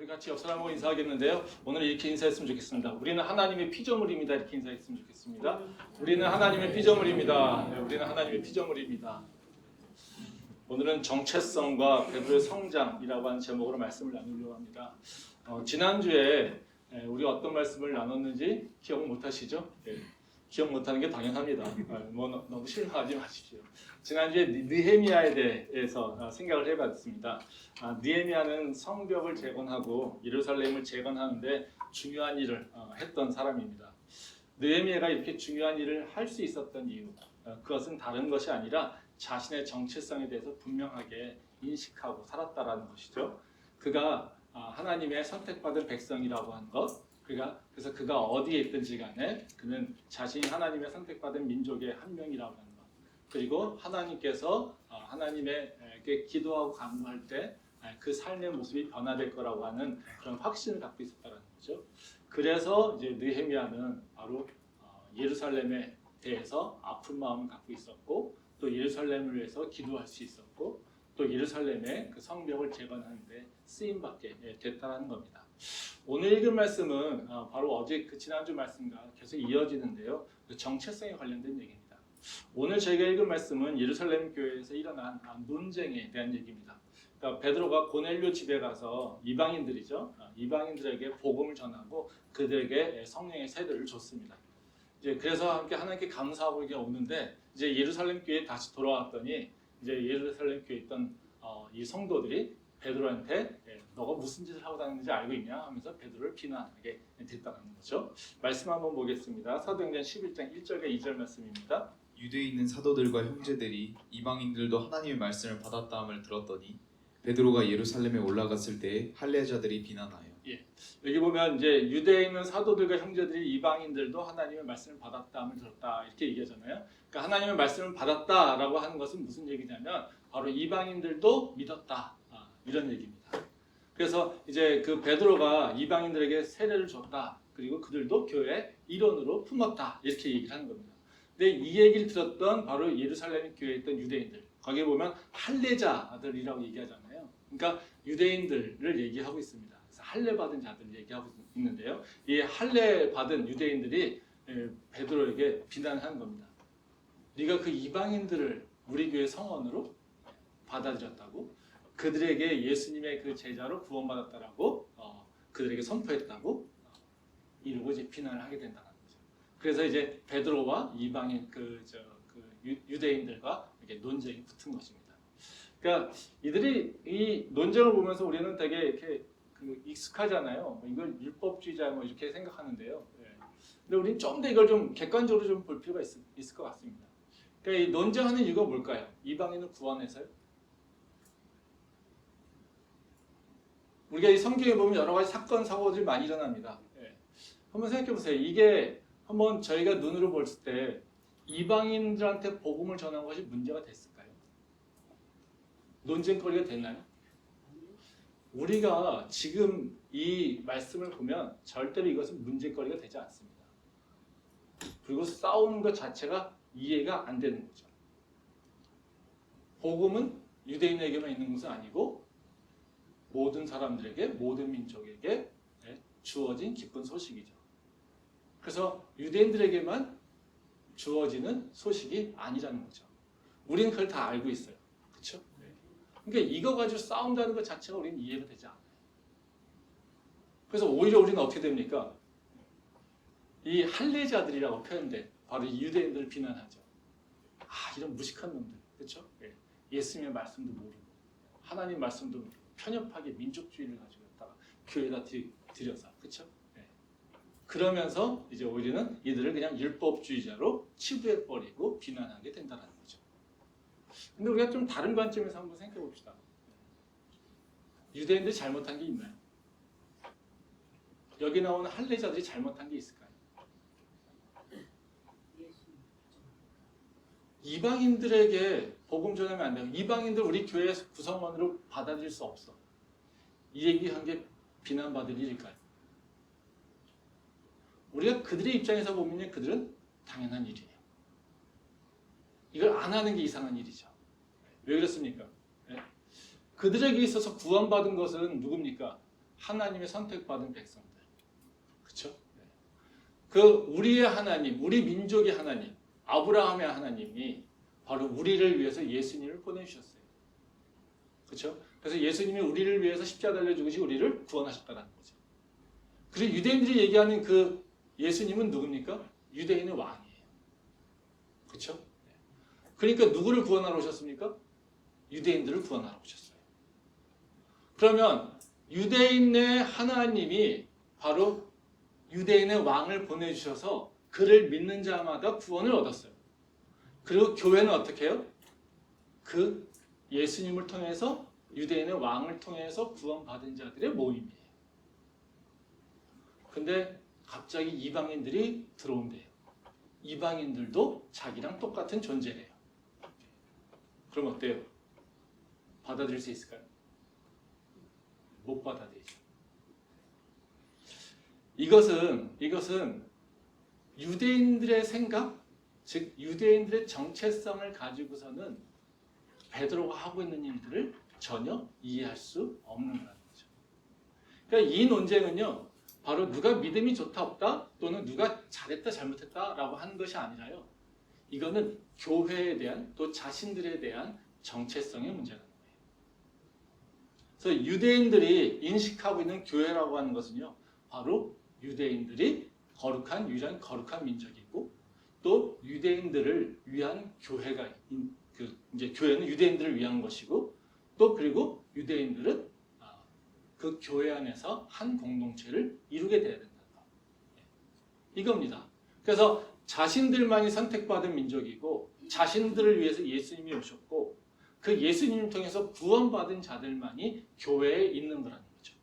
같이 옆 사람하고 인사하겠는데요. 오늘 이렇게 인사했으면 좋겠습니다. 우리는 하나님의 피조물입니다. 이렇게 인사했으면 좋겠습니다. 우리는 하나님의 피조물입니다. 네, 우리는 하나님의 피조물입니다. 오늘은 정체성과 베드로의 성장이라고 하는 제목으로 말씀을 나누려고 합니다. 지난주에 우리 어떤 말씀을 나눴는지 기억 못하시죠? 네, 기억 못하는 게 당연합니다. 너무 실망하지 마십시오. 지난주에 느헤미야에 대해서 생각을 해봤습니다. 느헤미야는 성벽을 재건하고 예루살렘을 재건하는데 중요한 일을 했던 사람입니다. 느헤미야가 이렇게 중요한 일을 할 수 있었던 이유, 그것은 다른 것이 아니라 자신의 정체성에 대해서 분명하게 인식하고 살았다라는 것이죠. 그가 하나님의 선택받은 백성이라고 하는 것, 그래서 그가 어디에 있든지 간에 그는 자신이 하나님의 선택받은 민족의 한 명이라고 하는 것, 그리고 하나님께서 하나님에게 기도하고 간구할 때 그 삶의 모습이 변화될 거라고 하는 그런 확신을 갖고 있었다는 거죠. 그래서 이제 느헤미야는 바로 예루살렘에 대해서 아픈 마음을 갖고 있었고, 또 예루살렘을 위해서 기도할 수 있었고, 또 예루살렘의 그 성벽을 재건하는데 쓰임받게 됐다는 겁니다. 오늘 읽은 말씀은 바로 어제 그 지난주 말씀과 계속 이어지는데요. 그 정체성에 관련된 얘기입니다. 오늘 저희가 읽은 말씀은 예루살렘 교회에서 일어난 논쟁에 대한 얘기입니다. 그러니까 베드로가 고넬료 집에 가서 이방인들이죠. 이방인들에게 복음을 전하고 그들에게 성령의 세례를 줬습니다. 이제 그래서 함께 하나님께 감사하고 이게 오는데, 이제 예루살렘 교회에 다시 돌아왔더니 이제 예루살렘 교회에 있던 이 성도들이 베드로한테 너가 무슨 짓을 하고 다니는지 알고 있냐 하면서 베드로를 비난하게 됐다는 거죠. 말씀 한번 보겠습니다. 사도행전 11장 1절과 2절 말씀입니다. 유대에 있는 사도들과 형제들이 이방인들도 하나님의 말씀을 받았다함을 들었더니 베드로가 예루살렘에 올라갔을 때 할례자들이 비난하여. 여기 보면 이제 유대에 있는 사도들과 형제들이 이방인들도 하나님의 말씀을 받았다함을 들었다 이렇게 얘기하잖아요. 그러니까 하나님의 말씀을 받았다라고 하는 것은 무슨 얘기냐면 바로 이방인들도 믿었다 이런 얘기입니다. 그래서 이제 그 베드로가 이방인들에게 세례를 줬다, 그리고 그들도 교회의 일원으로 품었다 이렇게 얘기를 하는 겁니다. 근데 이 얘기를 들었던 바로 예루살렘 교회에 있던 유대인들, 거기에 보면 할례자들이라고 얘기하잖아요. 그러니까 유대인들을 얘기하고 있습니다. 그래서 할례 받은 자들을 얘기하고 있는데요. 이 할례 받은 유대인들이 베드로에게 비난하는 겁니다. 네가 그 이방인들을 우리 교회 성원으로 받아들였다고, 그들에게 예수님의 그 제자로 구원받았다라고 그들에게 선포했다고 이러고 이제 비난을 하게 된다는 거죠. 그래서 이제 베드로와 이방인 유대인들과 이렇게 논쟁이 붙은 것입니다. 그러니까 이들이 이 논쟁을 보면서 우리는 되게 이렇게 익숙하잖아요. 이걸 율법주의자 이렇게 생각하는데요. 근데 우리는 좀 더 이걸 좀 객관적으로 좀 볼 필요가 있을 것 같습니다. 그러니까 이 논쟁하는 이유가 뭘까요? 이방인을 구원해서요? 우리가 이 성경에 보면 여러 가지 사건 사고들이 많이 일어납니다. 한번 생각해 보세요. 이게 한번 저희가 눈으로 볼 때 이방인들한테 복음을 전한 것이 문제가 됐을까요? 논쟁거리가 됐나요? 우리가 지금 이 말씀을 보면 절대로 이것은 문제거리가 되지 않습니다. 그리고 싸우는 것 자체가 이해가 안 되는 거죠. 복음은 유대인에게만 있는 것은 아니고 모든 사람들에게, 모든 민족에게 주어진 기쁜 소식이죠. 그래서 유대인들에게만 주어지는 소식이 아니라는 거죠. 우리는 그걸 다 알고 있어요. 그렇죠? 그러니까 이거 가지고 싸운다는 것 자체가 우리는 이해가 되지 않아요. 그래서 오히려 우리는 어떻게 됩니까? 이 할례자들이라고 표현된 바로 이 유대인들을 비난하죠. 이런 무식한 놈들, 그렇죠? 예수님의 말씀도 모르고 하나님 말씀도 모르고 편협하게 민족주의를 가지고 있다가 교회에다 들여서, 그렇죠? 그러면서 이제 우리는 이들을 그냥 율법주의자로 치부해버리고 비난하게 된다는 거죠. 근데 우리가 좀 다른 관점에서 한번 생각해 봅시다. 유대인들이 잘못한 게 있나요? 여기 나오는 할례자들이 잘못한 게 있을까요? 이방인들에게 복음 전하면 안 돼요. 이방인들 우리 교회 구성원으로 받아들일 수 없어. 이 얘기한 게 비난받을 일일까요? 우리가 그들의 입장에서 보면 그들은 당연한 일이에요. 이걸 안 하는 게 이상한 일이죠. 왜 그렇습니까? 그들에게 있어서 구원받은 것은 누굽니까? 하나님의 선택받은 백성들. 그렇죠? 그 우리의 하나님, 우리 민족의 하나님, 아브라함의 하나님이 바로 우리를 위해서 예수님을 보내주셨어요. 그렇죠? 그래서 예수님이 우리를 위해서 십자가 달려 죽으시고 우리를 구원하셨다는 거죠. 그리고 유대인들이 얘기하는 그 예수님은 누굽니까? 유대인의 왕이에요. 그렇죠? 그러니까 누구를 구원하러 오셨습니까? 유대인들을 구원하러 오셨어요. 그러면 유대인의 하나님이 바로 유대인의 왕을 보내주셔서 그를 믿는 자마다 구원을 얻었어요. 그리고 교회는 어떻게 해요? 그 예수님을 통해서 유대인의 왕을 통해서 구원받은 자들의 모임이에요. 근데 갑자기 이방인들이 들어온대요. 이방인들도 자기랑 똑같은 존재래요. 그럼 어때요? 받아들일 수 있을까요? 못 받아들이죠. 이것은 유대인들의 생각, 즉 유대인들의 정체성을 가지고서는 베드로가 하고 있는 일들을 전혀 이해할 수 없는 거라는 거죠. 그러니까 이 논쟁은요, 바로 누가 믿음이 좋다 없다 또는 누가 잘했다 잘못했다라고 하는 것이 아니라요. 이거는 교회에 대한 또 자신들에 대한 정체성의 문제라는 거예요. 그래서 유대인들이 인식하고 있는 교회라고 하는 것은요, 바로 유대인들이 유일한 거룩한 민족이고 또 유대인들을 위한 교회가 이제 교회는 유대인들을 위한 것이고 또 그리고 유대인들은 그 교회 안에서 한 공동체를 이루게 돼야 된다. 이겁니다. 그래서 자신들만이 선택받은 민족이고 자신들을 위해서 예수님이 오셨고 그 예수님을 통해서 구원받은 자들만이 교회에 있는 거라는 거죠.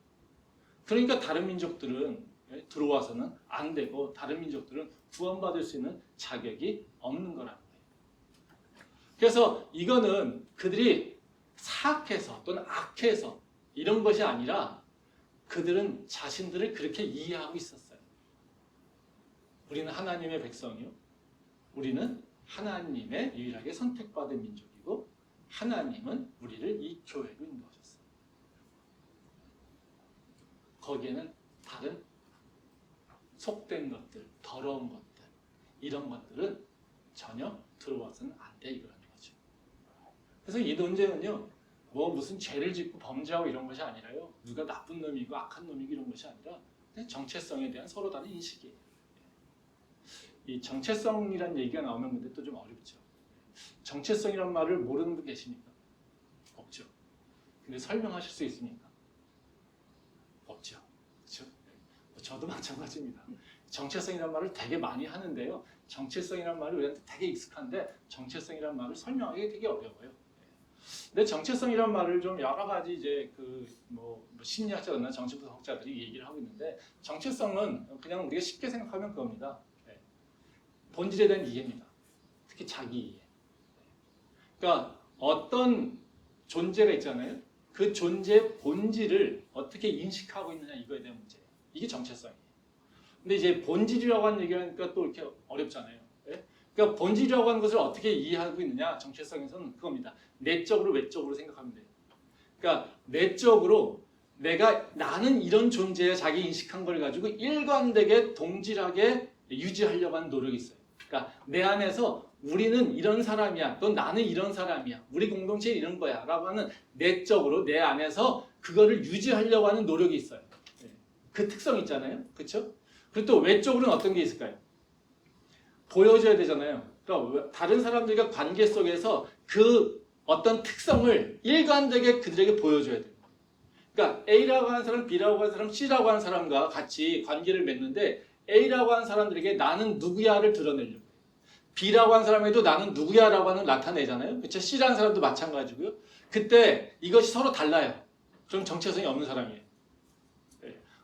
그러니까 다른 민족들은 들어와서는 안 되고 다른 민족들은 구원받을 수 있는 자격이 없는 거라는 거예요. 그래서 이거는 그들이 사악해서 또는 악해서 이런 것이 아니라 그들은 자신들을 그렇게 이해하고 있었어요. 우리는 하나님의 백성이요. 우리는 하나님의 유일하게 선택받은 민족이고 하나님은 우리를 이 교회로 인도하셨어요. 거기에는 다른 속된 것들, 더러운 것들, 이런 것들은 전혀 들어와서는 안 돼 이거라는 거죠. 그래서 이 논쟁은요, 뭐 무슨 죄를 짓고 범죄하고 이런 것이 아니라요, 누가 나쁜 놈이고 악한 놈이고 이런 것이 아니라 그냥 정체성에 대한 서로 다른 인식이에요. 이 정체성이란 얘기가 나오면 근데 또 좀 어렵죠. 정체성이란 말을 모르는 분 계십니까? 없죠. 근데 설명하실 수 있습니까? 없죠. 그렇죠? 저도 마찬가지입니다. 정체성이란 말을 되게 많이 하는데요. 정체성이란 말이 우리한테 되게 익숙한데 정체성이란 말을 설명하기 되게 어려워요. 근데 정체성이란 말을 좀 여러 가지 이제 뭐 심리학자나 정치분석자들이 얘기를 하고 있는데 정체성은 그냥 우리가 쉽게 생각하면 그겁니다. 본질에 대한 이해입니다. 특히 자기 이해. 그러니까 어떤 존재가 있잖아요. 그 존재의 본질을 어떻게 인식하고 있느냐 이거에 대한 문제예요. 이게 정체성이에요. 근데 이제 본질이라고 하는 얘기하니까 또 이렇게 어렵잖아요. 그러니까 본질이라고 하는 것을 어떻게 이해하고 있느냐 정체성에서는 그겁니다. 내적으로 외적으로 생각하면 돼요. 그러니까 내적으로 나는 이런 존재야 자기 인식한 걸 가지고 일관되게 동질하게 유지하려고 하는 노력이 있어요. 그러니까 내 안에서 우리는 이런 사람이야, 또 나는 이런 사람이야, 우리 공동체 이런 거야 라고 하는 내적으로 내 안에서 그거를 유지하려고 하는 노력이 있어요. 그 특성 있잖아요. 그렇죠? 그리고 또 외적으로는 어떤 게 있을까요? 보여줘야 되잖아요. 그러니까 다른 사람들과 관계 속에서 그 어떤 특성을 일관되게 그들에게 보여줘야 돼요. 그러니까 A라고 하는 사람, B라고 하는 사람, C라고 하는 사람과 같이 관계를 맺는데 A라고 하는 사람들에게 나는 누구야를 드러내려고 해요. B라고 하는 사람에도 나는 누구야라고 하는 나타내잖아요. 그렇죠? C라는 사람도 마찬가지고요. 그때 이것이 서로 달라요. 그럼 정체성이 없는 사람이에요.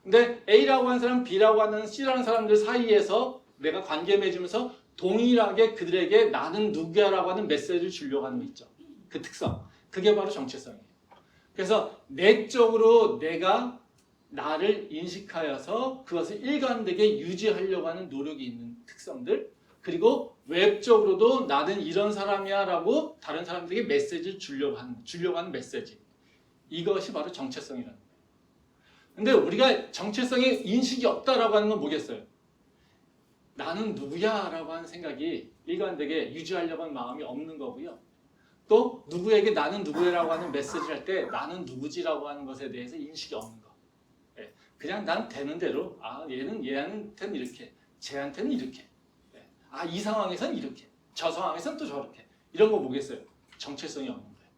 근데 A라고 하는 사람, B라고 하는 C라는 사람들 사이에서 내가 관계 맺으면서 동일하게 그들에게 나는 누구야라고 하는 메시지를 주려고 하는 거 있죠. 그 특성. 그게 바로 정체성이에요. 그래서 내적으로 내가 나를 인식하여서 그것을 일관되게 유지하려고 하는 노력이 있는 특성들, 그리고 외적으로도 나는 이런 사람이야 라고 다른 사람들에게 메시지를 주려고 하는 메시지. 이것이 바로 정체성이라는 거예요. 근데 우리가 정체성에 인식이 없다라고 하는 건 뭐겠어요? 나는 누구야? 라고 하는 생각이 일관되게 유지하려고 하는 마음이 없는 거고요. 또 누구에게 나는 누구야라고 하는 메시지를 할 때 나는 누구지라고 하는 것에 대해서 인식이 없는 거. 예, 그냥 난 되는 대로 얘는 얘한테는 이렇게 쟤한테는 이렇게 예, 이 상황에선 이렇게 저 상황에선 또 저렇게 이런 거 뭐겠어요? 정체성이 없는 거예요.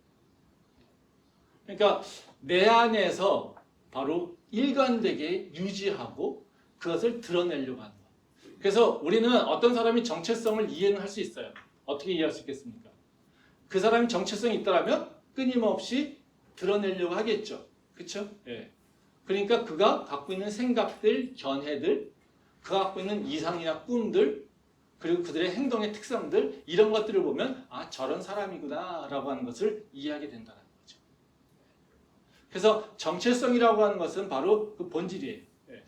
그러니까 내 안에서 바로 일관되게 유지하고 그것을 드러내려고 하는 거예요. 그래서 우리는 어떤 사람이 정체성을 이해는 할 수 있어요. 어떻게 이해할 수 있겠습니까? 그 사람이 정체성이 있다면 끊임없이 드러내려고 하겠죠. 그렇죠? 예. 그러니까 그가 갖고 있는 생각들, 견해들, 그가 갖고 있는 이상이나 꿈들, 그리고 그들의 행동의 특성들 이런 것들을 보면 저런 사람이구나 라고 하는 것을 이해하게 된다는 거죠. 그래서 정체성이라고 하는 것은 바로 그 본질이에요. 예.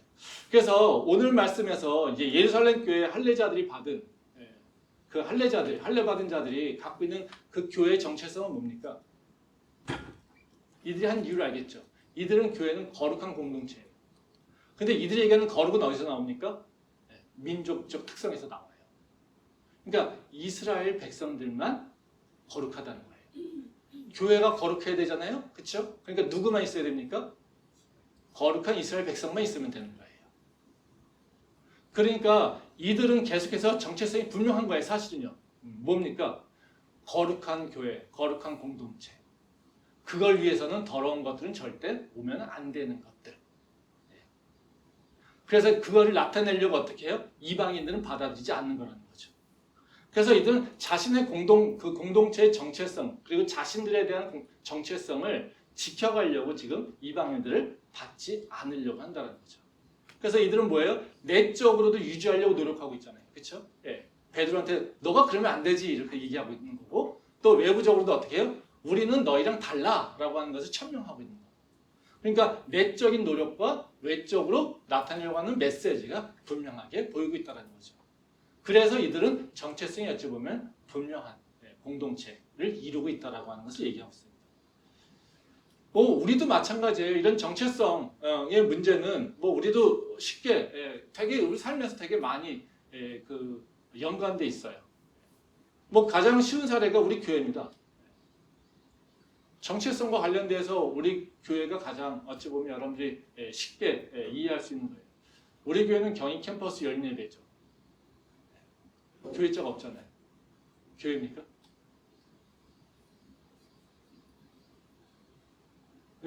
그래서 오늘 말씀에서 이제 예루살렘 교회 할례자들이 받은 그 할례자들, 할례받은 자들이 갖고 있는 그 교회의 정체성은 뭡니까? 이들이 한 이유를 알겠죠. 이들은 교회는 거룩한 공동체예요. 근데 이들이 얘기하는 거룩은 어디서 나옵니까? 민족적 특성에서 나와요. 그러니까 이스라엘 백성들만 거룩하다는 거예요. 교회가 거룩해야 되잖아요. 그렇죠? 그러니까 누구만 있어야 됩니까? 거룩한 이스라엘 백성만 있으면 되는 거예요. 그러니까 이들은 계속해서 정체성이 분명한 거예요. 사실은요. 뭡니까? 거룩한 교회, 거룩한 공동체. 그걸 위해서는 더러운 것들은 절대 오면 안 되는 것들. 그래서 그거를 나타내려고 어떻게 해요? 이방인들은 받아들이지 않는 거라는 거죠. 그래서 이들은 자신의 공동체의 정체성 그리고 자신들에 대한 정체성을 지켜가려고 지금 이방인들을 받지 않으려고 한다는 거죠. 그래서 이들은 뭐예요? 내적으로도 유지하려고 노력하고 있잖아요. 그렇죠? 예. 베드로한테 너가 그러면 안 되지 이렇게 얘기하고 있는 거고 또 외부적으로도 어떻게 해요? 우리는 너희랑 달라라고 하는 것을 천명하고 있는 거예요. 그러니까 내적인 노력과 외적으로 나타내려고 하는 메시지가 분명하게 보이고 있다는 거죠. 그래서 이들은 정체성이 어찌 보면 분명한 공동체를 이루고 있다라고 하는 것을 얘기하고 있습니다. 우리도 마찬가지예요. 이런 정체성의 문제는 우리도 쉽게 되게 우리 삶에서 되게 많이 그 연관돼 있어요. 가장 쉬운 사례가 우리 교회입니다. 정체성과 관련돼서 우리 교회가 가장 어찌 보면 여러분들이 쉽게 이해할 수 있는 거예요. 우리 교회는 경인 캠퍼스 열예배죠. 교회자가 없잖아요. 교회입니까?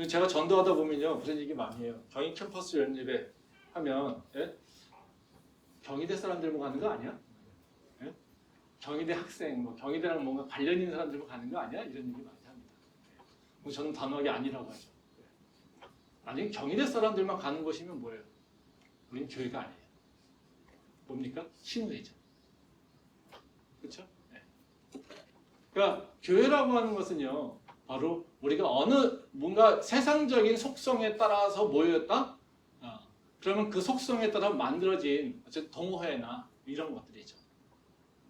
제가 전도하다 보면요 그런 얘기 많이 해요. 경인 캠퍼스 열예배 하면 경희대 사람들만 가는 거 아니야? 경희대 학생, 경희대랑 뭔가 관련 있는 사람들만 가는 거 아니야? 이런 얘기 많이 합니다. 저는 단호하게 아니라고 하죠. 아니 경희대 사람들만 가는 곳이면 뭐예요? 우린 교회가 아니에요. 뭡니까? 신우회죠. 그렇죠? 그러니까 교회라고 하는 것은요. 바로 우리가 어느 뭔가 세상적인 속성에 따라서 모였다? 그러면 그 속성에 따라 만들어진 어쨌든 동호회나 이런 것들이죠.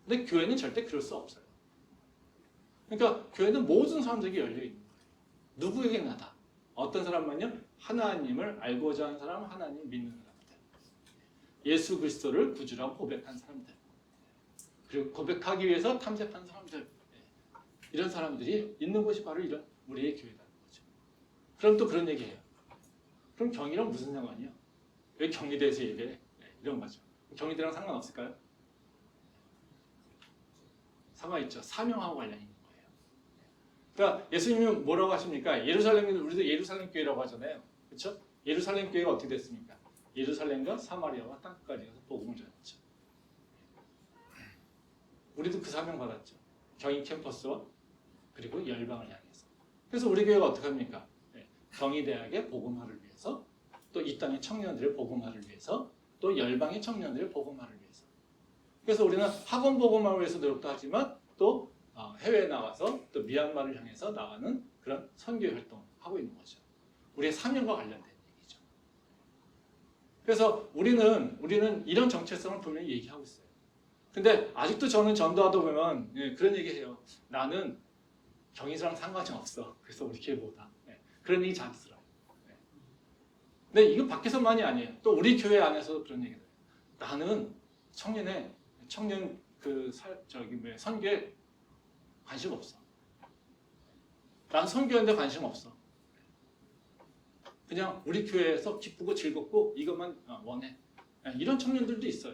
근데 교회는 절대 그럴 수 없어요. 그러니까 교회는 모든 사람들에게 열려 있는 거예요. 누구에게나 다. 어떤 사람만요? 하나님을 알고자 하는 사람, 하나님을 믿는 사람들. 예수 그리스도를 구주라고 고백한 사람들. 그리고 고백하기 위해서 탐색한 사람들. 이런 사람들이 있는 곳이 바로 이런 우리의 교회라는 거죠. 그럼 또 그런 얘기해요. 그럼 경희랑 무슨 상관이요? 왜 경희대에서 얘기해? 이런 거죠. 경희대랑 상관없을까요? 상관있죠. 사명하고 관련이 있는 거예요. 그러니까 예수님은 뭐라고 하십니까? 예루살렘은 우리도 예루살렘 교회라고 하잖아요. 그렇죠? 예루살렘 교회가 어떻게 됐습니까? 예루살렘과 사마리아와 땅끝까지 가서 복음을 전했죠. 우리도 그 사명 받았죠. 경희 캠퍼스와 그리고 열방을 향해서. 그래서 우리 교회가 어떻게 합니까? 경희대학의 복음화를 위해서 또 이 땅의 청년들의 복음화를 위해서 또 열방의 청년들의 복음화를 위해서. 그래서 우리는 학원 복음화를 위해서 노력도 하지만 또 해외에 나가서 또 미얀마를 향해서 나가는 그런 선교 활동을 하고 있는 거죠. 우리의 사명과 관련된 얘기죠. 그래서 우리는 이런 정체성을 분명히 얘기하고 있어요. 근데 아직도 저는 전도하다 보면 그런 얘기해요. 나는 경희대랑 상관이 없어. 그래서 우리 교회보다 그런 얘기 자주 들어요. 근데 이거 밖에서만이 아니에요. 또 우리 교회 안에서도 그런 얘기를 해요. 나는 청년 선교에 관심 없어. 난 선교하는데 관심 없어. 그냥 우리 교회에서 기쁘고 즐겁고 이것만 원해. 이런 청년들도 있어요.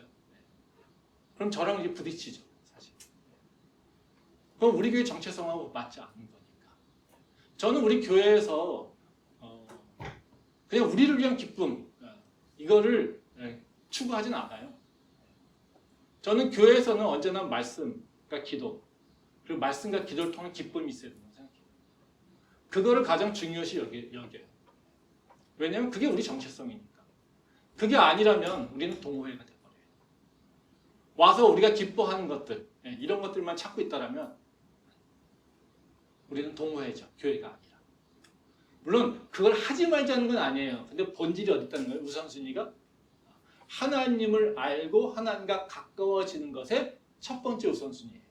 그럼 저랑 이제 부딪히죠, 사실. 그럼 우리 교회 정체성하고 맞지 않는 거니까. 저는 우리 교회에서 그냥 우리를 위한 기쁨 이거를 추구하진 않아요. 저는 교회에서는 언제나 말씀과 기도 그리고 말씀과 기도를 통한 기쁨이 있어야 된다고 생각해요. 그거를 가장 중요시 여겨요. 왜냐하면 그게 우리 정체성이니까. 그게 아니라면 우리는 동호회가 돼버려요. 와서 우리가 기뻐하는 것들 이런 것들만 찾고 있다면 우리는 동호회죠. 교회가 아니라. 물론 그걸 하지 말자는 건 아니에요. 근데 본질이 어디 있다는 거예요? 우선순위가 하나님을 알고 하나님과 가까워지는 것의 첫 번째 우선순위예요.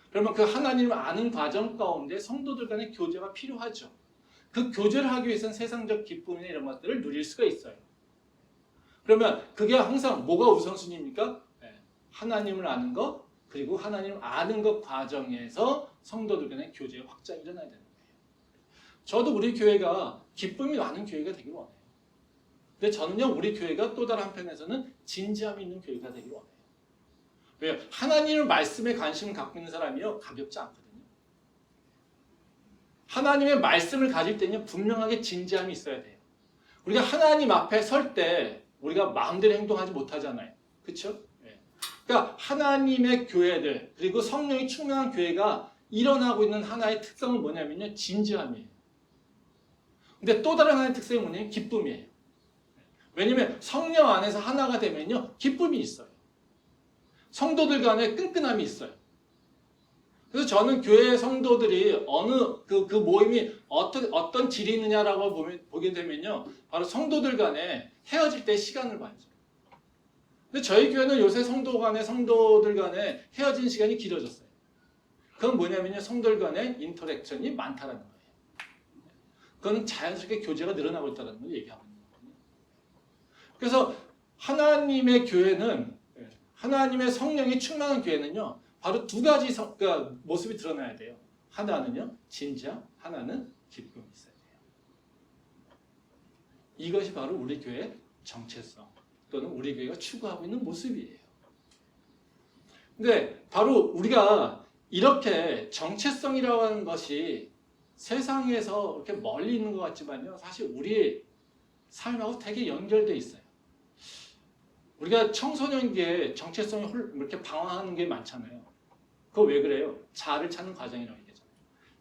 그러면 그 하나님을 아는 과정 가운데 성도들 간의 교제가 필요하죠. 그 교제를 하기 위해서는 세상적 기쁨이나 이런 것들을 누릴 수가 있어요. 그러면 그게 항상 뭐가 우선순위입니까? 하나님을 아는 것 그리고 하나님을 아는 것 과정에서 성도들 간의 교제의 확장이 일어나야 되는 거예요. 저도 우리 교회가 기쁨이 많은 교회가 되길 원해요. 근데 저는요 우리 교회가 또 다른 한편에서는 진지함이 있는 교회가 되길 원해요. 왜요? 하나님의 말씀에 관심을 갖고 있는 사람이요 가볍지 않거든요. 하나님의 말씀을 가질 때는 분명하게 진지함이 있어야 돼요. 우리가 하나님 앞에 설 때 우리가 마음대로 행동하지 못하잖아요. 그렇죠? 그러니까 하나님의 교회들 그리고 성령이 충만한 교회가 일어나고 있는 하나의 특성은 뭐냐면요 진지함이에요. 근데 또 다른 하나의 특성이 뭐냐면 기쁨이에요. 왜냐하면 성령 안에서 하나가 되면요 기쁨이 있어요. 성도들 간에 끈끈함이 있어요. 그래서 저는 교회 성도들이 어느 그 모임이 어떤 질이 있느냐라고 보게 되면요 바로 성도들 간에 헤어질 때 시간을 봐야죠. 근데 저희 교회는 요새 성도들 간에 헤어지는 시간이 길어졌어요. 그건 뭐냐면요 성도들 간의 인터랙션이 많다는 거예요. 그건 자연스럽게 교제가 늘어나고 있다는 걸 얘기하고 있는 거거든요. 그래서 하나님의 교회는 하나님의 성령이 충만한 교회는요 바로 두 가지 그러니까 모습이 드러나야 돼요. 하나는요 진지함, 하나는 기쁨이 있어야 돼요. 이것이 바로 우리 교회의 정체성 또는 우리 교회가 추구하고 있는 모습이에요. 근데 바로 우리가 이렇게 정체성이라고 하는 것이 세상에서 이렇게 멀리 있는 것 같지만요 사실 우리의 삶하고 되게 연결되어 있어요. 우리가 청소년기에 정체성이 이렇게 방황하는 게 많잖아요. 그거 왜 그래요? 자아를 찾는 과정이라고 얘기하잖아요.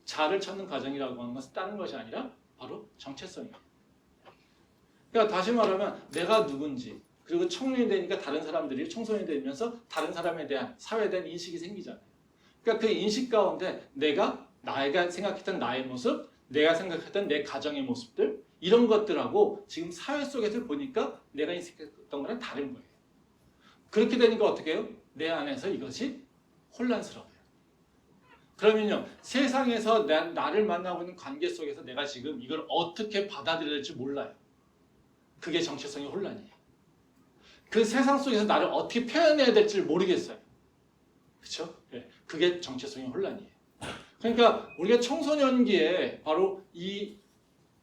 자아를 찾는 과정이라고 하는 것은 다른 것이 아니라 바로 정체성이에요. 그러니까 다시 말하면 내가 누군지 그리고 청년이 되니까 다른 사람들이 청소년이 되면서 다른 사람에 대한 사회에 대한 인식이 생기잖아요. 그러니까 그 인식 가운데 내가 생각했던 나의 모습, 내가 생각했던 내 가정의 모습들 이런 것들하고 지금 사회 속에서 보니까 내가 인식했던 거랑 다른 거예요. 그렇게 되니까 어떻게 해요? 내 안에서 이것이 혼란스러워요. 그러면요 세상에서 나를 만나고 있는 관계 속에서 내가 지금 이걸 어떻게 받아들여야 될지 몰라요. 그게 정체성의 혼란이에요. 그 세상 속에서 나를 어떻게 표현해야 될지 모르겠어요. 그렇죠? 그게 정체성의 혼란이에요. 그러니까 우리가 청소년기에 바로 이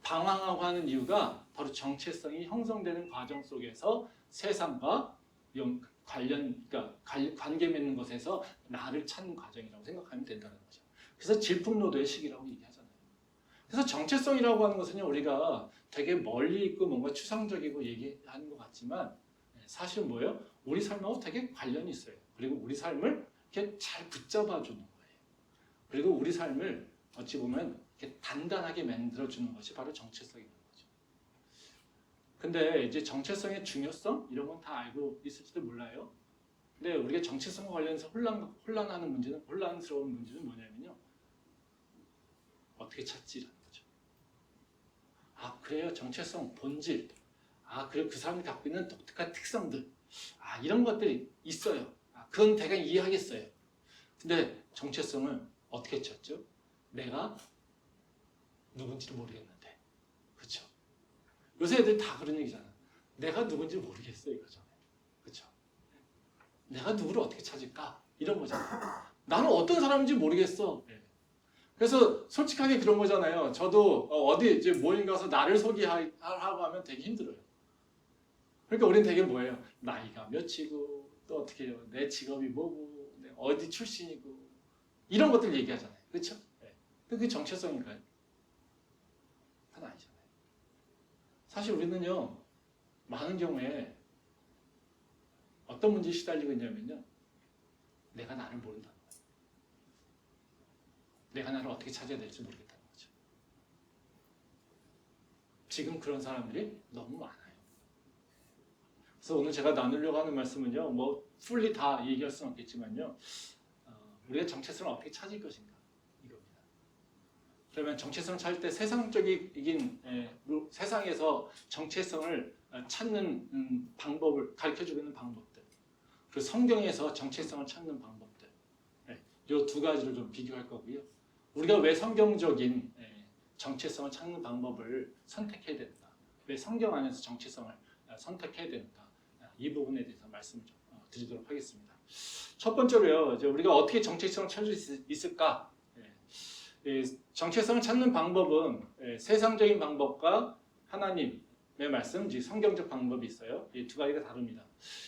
방황하고 하는 이유가 바로 정체성이 형성되는 과정 속에서 세상과 그러니까 관계 맺는 것에서 나를 찾는 과정이라고 생각하면 된다는 거죠. 그래서 질풍노도의 시기라고 얘기하잖아요. 그래서 정체성이라고 하는 것은요 우리가 되게 멀리 있고 뭔가 추상적이고 얘기하는 것 같지만 사실 뭐예요? 우리 삶하고 되게 관련이 있어요. 그리고 우리 삶을 이렇게 잘 붙잡아 주는 거예요. 그리고 우리 삶을 어찌 보면 이렇게 단단하게 만들어 주는 것이 바로 정체성이라는 거죠. 근데 이제 정체성의 중요성 이런 건 다 알고 있을지도 몰라요. 근데 우리가 정체성과 관련해서 혼란스러운 문제는 뭐냐면요. 어떻게 찾지라는 거죠. 아 그래요 정체성, 본질. 아 그리고 그 사람이 갖고 있는 독특한 특성들. 아 이런 것들이 있어요. 아, 그건 대강 이해하겠어요. 근데 정체성을 어떻게 찾죠? 내가 누군지를 모르겠는데. 그렇죠? 요새 애들 다 그런 얘기잖아. 내가 누군지 모르겠어 이거잖아요. 그렇죠? 내가 누구를 어떻게 찾을까? 이런 거잖아요. 나는 어떤 사람인지 모르겠어. 그래서 솔직하게 그런 거잖아요. 저도 어디 이제 모임 가서 나를 소개하고 하면 되게 힘들어요. 그러니까 우리는 되게 뭐예요? 나이가 몇이고 또 어떻게 해요? 내 직업이 뭐고 내가 어디 출신이고 이런 것들 얘기하잖아요. 그렇죠? 그게 정체성인가요? 그건 아니잖아요. 사실 우리는요. 많은 경우에 어떤 문제에 시달리고 있냐면요. 내가 나를 모른다는 거예요. 내가 나를 어떻게 찾아야 될지 모르겠다는 거죠. 지금 그런 사람들이 너무 많아요. 그래서 오늘 제가 나누려고 하는 말씀은요. 뭐 풀리 다 얘기할 수는 없겠지만요. 우리가 정체성을 어떻게 찾을 것인가 이겁니다. 그러면 정체성을 찾을 때 세상적인 세상에서 정체성을 찾는 방법을 가르쳐주고 있는 방법들, 그리고 성경에서 정체성을 찾는 방법들, 이 두 가지를 좀 비교할 거고요. 우리가 왜 성경적인 정체성을 찾는 방법을 선택해야 된다, 왜 성경 안에서 정체성을 선택해야 된다, 이 부분에 대해서 말씀을 좀 드리도록 하겠습니다. 첫 번째로요, 이제 우리가 어떻게 정체성을 찾을 수 있을까? 정체성을 찾는 방법은 세상적인 방법과 하나님의 말씀, 즉 성경적 방법이 있어요. 이 두 가지가 다릅니다.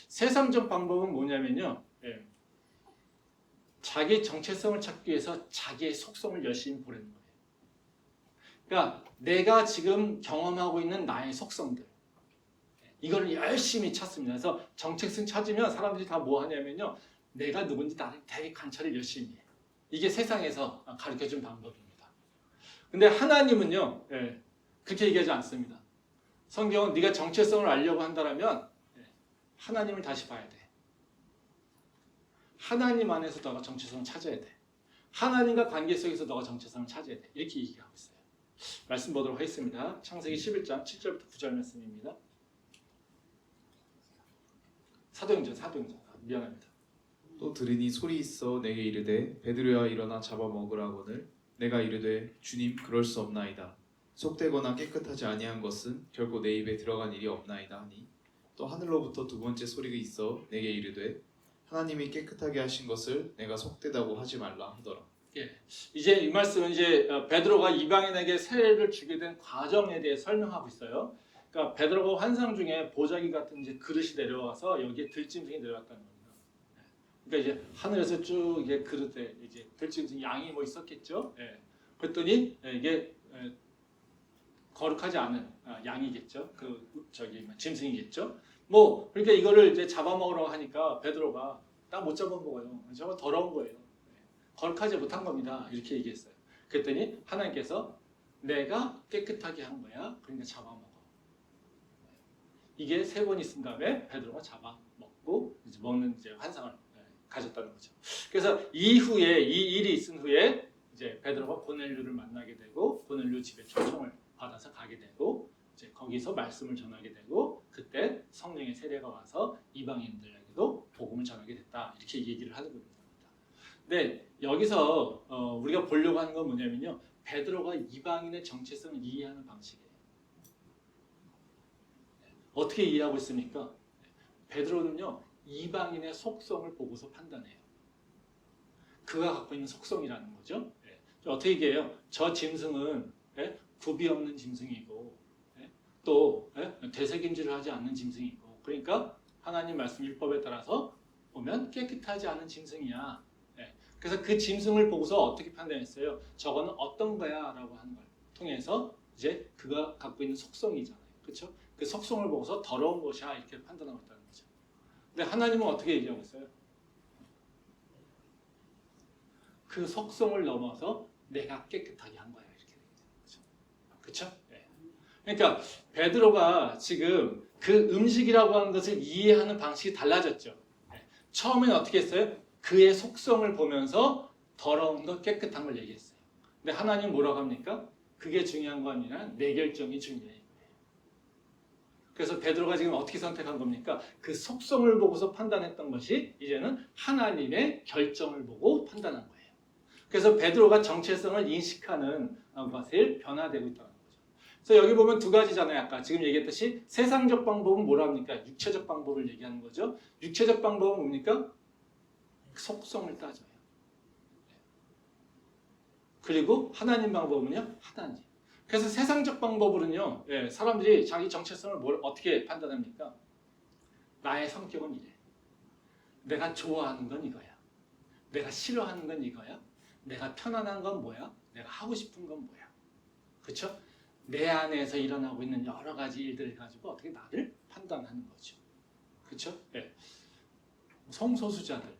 세상적 방법은 뭐냐면요, 자기 정체성을 찾기 위해서 자기의 속성을 열심히 보려는 거예요. 그러니까 내가 지금 경험하고 있는 나의 속성들, 이걸 열심히 찾습니다. 그래서 정체성 찾으면 사람들이 다 뭐 하냐면요, 내가 누군지 나를 되게 관찰을 열심히 해. 이게 세상에서 가르쳐준 방법입니다. 근데 하나님은요, 그렇게 얘기하지 않습니다. 성경은 네가 정체성을 알려고 한다면 하나님을 다시 봐야 돼. 하나님 안에서 너가 정체성을 찾아야 돼. 하나님과 관계 속에서 너가 정체성을 찾아야 돼. 이렇게 얘기하고 있어요. 말씀 보도록 하겠습니다. 창세기 11장 7절부터 9절 말씀입니다. 사도행전 미안합니다. 또 들으니 소리 있어 내게 이르되 베드로야 일어나 잡아먹으라거늘 내가 이르되 주님 그럴 수 없나이다. 속되거나 깨끗하지 아니한 것은 결코 내 입에 들어간 일이 없나이다 하니 또 하늘로부터 두 번째 소리가 있어 내게 이르되 하나님이 깨끗하게 하신 것을 내가 속되다고 하지 말라 하더라. 이제 이 말씀은 이제 베드로가 이방인에게 세례를 주게 된 과정에 대해 설명하고 있어요. 그러니까 베드로가 환상 중에 보자기 같은 이제 그릇이 내려와서 여기에 들짐승이 내려왔다는 겁니다. 그러니까 이제 하늘에서 쭉 이게 그릇에 이제 들짐승 양이 뭐 있었겠죠. 그랬더니 이게 거룩하지 않은 양이겠죠. 짐승이겠죠. 뭐 그러니까 이거를 이제 잡아먹으라고 하니까 베드로가 나 못 잡아먹어요. 저거 더러운 거예요. 거룩하지 못한 겁니다. 이렇게 얘기했어요. 그랬더니 하나님께서 내가 깨끗하게 한 거야. 그러니까 잡아먹어. 이게 3번 있은 다음에 베드로가 잡아먹고 이제 먹는 이제 환상을 가졌다는 거죠. 그래서 이후에 이 일이 있은 후에 이제 베드로가 고넬료를 만나게 되고 고넬료 집에 초청을 받아서 가게 되고 이제 거기서 말씀을 전하게 되고 그때 성령의 세례가 와서 이방인들에게도 복음을 전하게 됐다. 이렇게 얘기를 하는 겁니다. 근데 여기서 우리가 보려고 하는 건 뭐냐면요. 베드로가 이방인의 정체성을 이해하는 방식이에요. 어떻게 이해하고 있습니까? 베드로는요. 이방인의 속성을 보고서 판단해요. 그가 갖고 있는 속성이라는 거죠. 어떻게 얘기해요? 저 짐승은 굽이 없는 짐승이고 또 되새김질을 하지 않는 짐승이고 그러니까 하나님 말씀 율법에 따라서 보면 깨끗하지 않은 짐승이야. 그래서 그 짐승을 보고서 어떻게 판단했어요? 저거는 어떤 거야? 라고 하는 걸 통해서 이제 그가 갖고 있는 속성이잖아요. 그렇죠? 그 속성을 보고서 더러운 것이야 이렇게 판단하고 있다는 거죠. 근데 하나님은 어떻게 얘기하고 있어요? 그 속성을 넘어서 내가 깨끗하게 한 거야 이렇게 얘기하는 거죠. 그렇죠? 그러니까 베드로가 지금 그 음식이라고 하는 것을 이해하는 방식이 달라졌죠. 처음에는 어떻게 했어요? 그의 속성을 보면서 더러운 것, 깨끗한 걸 얘기했어요. 근데 하나님 뭐라고 합니까? 그게 중요한 거 아니라 내 결정이 중요해. 그래서 베드로가 지금 어떻게 선택한 겁니까? 그 속성을 보고서 판단했던 것이 이제는 하나님의 결정을 보고 판단한 거예요. 그래서 베드로가 정체성을 인식하는 것을 변화되고 있다는 거죠. 그래서 여기 보면 두 가지잖아요. 아까 지금 얘기했듯이 세상적 방법은 뭐랍니까? 육체적 방법을 얘기하는 거죠. 육체적 방법은 뭡니까? 속성을 따져요. 그리고 하나님 방법은요? 하나님. 그래서 세상적 방법으로는요, 사람들이 자기 정체성을 어떻게 판단합니까? 나의 성격은 이래. 내가 좋아하는 건 이거야. 내가 싫어하는 건 이거야. 내가 편안한 건 뭐야? 내가 하고 싶은 건 뭐야? 그렇죠? 내 안에서 일어나고 있는 여러 가지 일들을 가지고 어떻게 나를 판단하는 거죠. 그렇죠? 성소수자들,